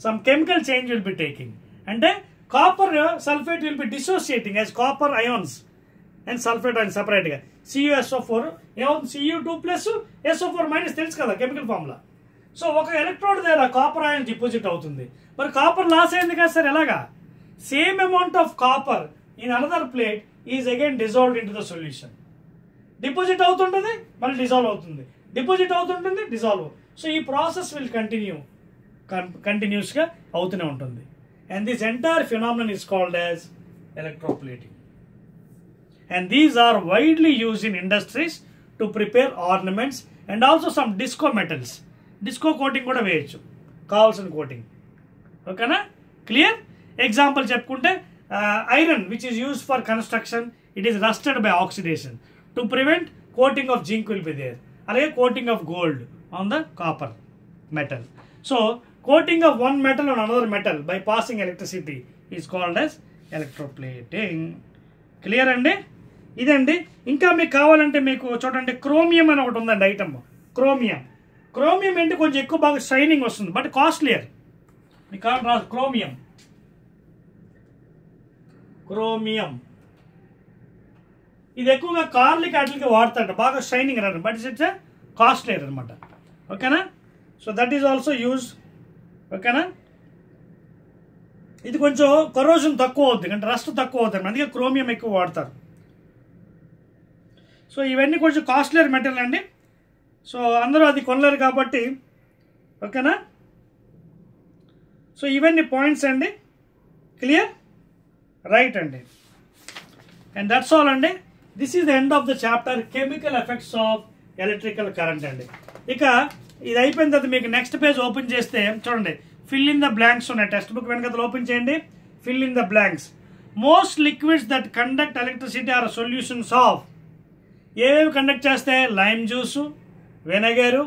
Some chemical change will be taking, and then copper sulfate will be dissociating as copper ions and sulfate ions separate ga. CuSO4 Cu2+SO4- తెలుసు కదా కెమికల్ ఫార్ములా. సో ఒక ఎలక్ట్రోడ్ దగ్గర కాపర్ అయాన్ డిపాజిట్ అవుతుంది, మరి కాపర్ లాస్ అయింది కదా సార్, ఎలాగా? Same amount of copper in another plate is again dissolved in to the solution. Deposit అవుతుంటుంది, మళ్ళీ డిజాల్వ్ అవుతుంది, డిపాజిట్ అవుతుంటుంది, డిజాల్వ్. సో ఈ ప్రాసెస్ విల్ కంటిన్యూస్గా అవుతూనే ఉంటుంది. And this entire phenomenon is called as electroplating. And these are widely used in industries to prepare ornaments and also some disco metals. Disco coating కూడా వేయచ్చు, కావాల్సిన కోటింగ్. ఓకేనా, క్లియర్? ఎగ్జాంపుల్ చెప్పుకుంటే iron which is used for construction, it is rusted by oxidation. To prevent coating of zinc will be there. అలాగే coating of gold on the copper metal. So coating of one metal on another metal by passing electricity is called as electroplating. Clear అండి? ఇదండి. ఇంకా మీకు కావాలంటే మీకు చూడండి క్రోమియం అని ఒకటి ఉందండి ఐటమ్. క్రోమియం ఏంటి కొంచెం ఎక్కువ బాగా షైనింగ్ వస్తుంది, బట్ కాస్ట్లియర్. మీకు కావాలి క్రోమియం ఇది ఎక్కువగా కార్లకి వాటికి వాడతాడు, బాగా షైనింగ్ రాదు, బట్ ఇట్స్ కాస్ట్లియర్ అనమాట. ఓకేనా? So that is also use. ఓకేనా? ఇది కొంచెం కరోజన్ తక్కువ అవుతుంది, అంటే రస్ట్ తక్కువ అవుతుంది, అందుకే క్రోమియం ఎక్కువ వాడతారు. సో ఇవన్నీ కొంచెం కాస్ట్లియర్ మెటీరియల్ అండి. సో అందరూ అది కొనలేరు కాబట్టి. ఓకేనా? సో ఇవన్నీ పాయింట్స్ అండి. క్లియర్? రైట్ అండి. అండ్ దట్స్ ఆల్ అండి. This is the end of the chapter chemical effects of electrical current అండి. ఇక ఇది అయిపోయిన తర్వాత మీకు నెక్స్ట్ పేజ్ ఓపెన్ చేస్తే చూడండి, ఫిల్ ఇన్ ద బ్లాంక్స్ ఉన్నాయి. టెక్స్ట్ బుక్ వెనక ఓపెన్ చేయండి. Fill in the blanks. Most liquids that conduct electricity are solutions of. ఏవేవి కండక్ట్ చేస్తే లైమ్ జ్యూసు, వెనగరు,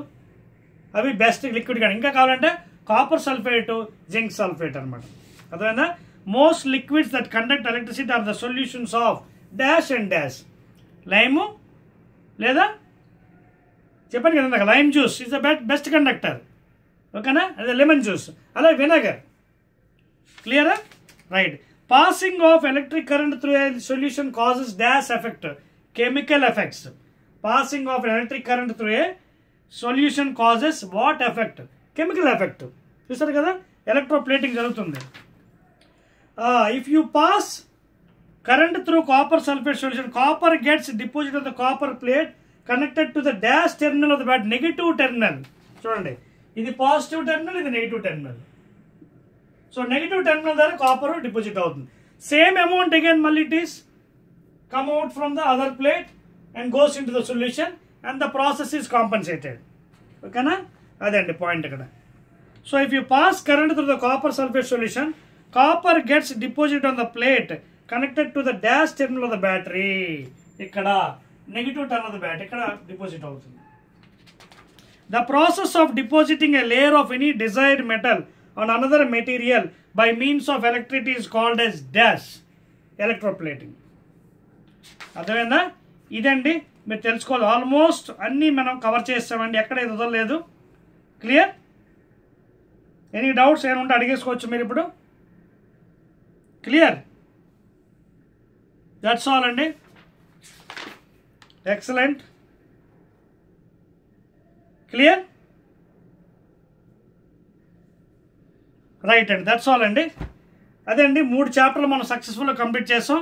అవి బెస్ట్ లిక్విడ్. కానీ ఇంకా కావాలంటే కాపర్ సల్ఫేట్, జింక్ సల్ఫేట్ అనమాట. అర్థమైందా? Most liquids that conduct electricity are the solutions of dash and dash. Lime లేదా చెప్పండి కదా, lime juice is the best conductor. ఓకేనా? అదే లెమన్ జ్యూస్, అలాగే వినగర్. క్లియరా? Right. Passing of electric current through a solution causes dash effect. Chemical effects. Passing of electric current through a solution causes what effect? Chemical effect. చూస్తారు కదా, ఎలక్ట్రోప్లేటింగ్ జరుగుతుంది. If you pass current through copper sulfate solution, copper gets deposited on the copper plate connected to the dash terminal of the bat, negative terminal. చూడండి, ఇది పాజిటివ్ టెర్మినల్, ఇది negative terminal. So negative terminal ద్వారా కాపర్ డిపాజిట్ అవుతుంది. సేమ్ అమౌంట్ అగైన్ మళ్ళీ it is come out from the other plate and goes in to the solution and the process is compensated. ఓకేనా? అదే అండి పాయింట్ ఇక్కడ. So if you pass current through the copper sulphate solution, copper gets deposit on the plate connected to the dash terminal of the battery. ఇక్కడ negative turn off the battery ఇక్కడ డిపాజిట్ అవుతుంది. The process of depositing a layer of any desired metal on another material by means of electricity is called as dash electroplating. అర్థమైందా? ఇదండి మీరు తెలుసుకోవాలి. ఆల్మోస్ట్ అన్నీ మనం కవర్ చేస్తామండి, ఎక్కడ ఇది వదలలేదు. క్లియర్? ఎనీ డౌట్స్ ఏముంటే అడిగేసుకోవచ్చు మీరు ఇప్పుడు. క్లియర్? That's all అండి. ఎక్సలెంట్. క్లియర్? రైట్ అండి. దట్స్ ఆల్ అండి. అదే అండి 3 చాప్టర్లు మనం సక్సెస్ఫుల్గా కంప్లీట్ చేసాం.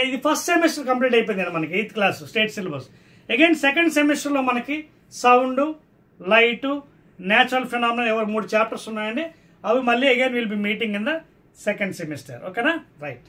ఇది ఫస్ట్ సెమిస్టర్ కంప్లీట్ అయిపోయింది మనకి, 8th class state syllabus. Again second సెమిస్టర్లో మనకి sound, light, natural phenomena 3 chapters ఉన్నాయండి. అవి మళ్ళీ again will be meeting in the second semester. ఓకేనా? రైట్.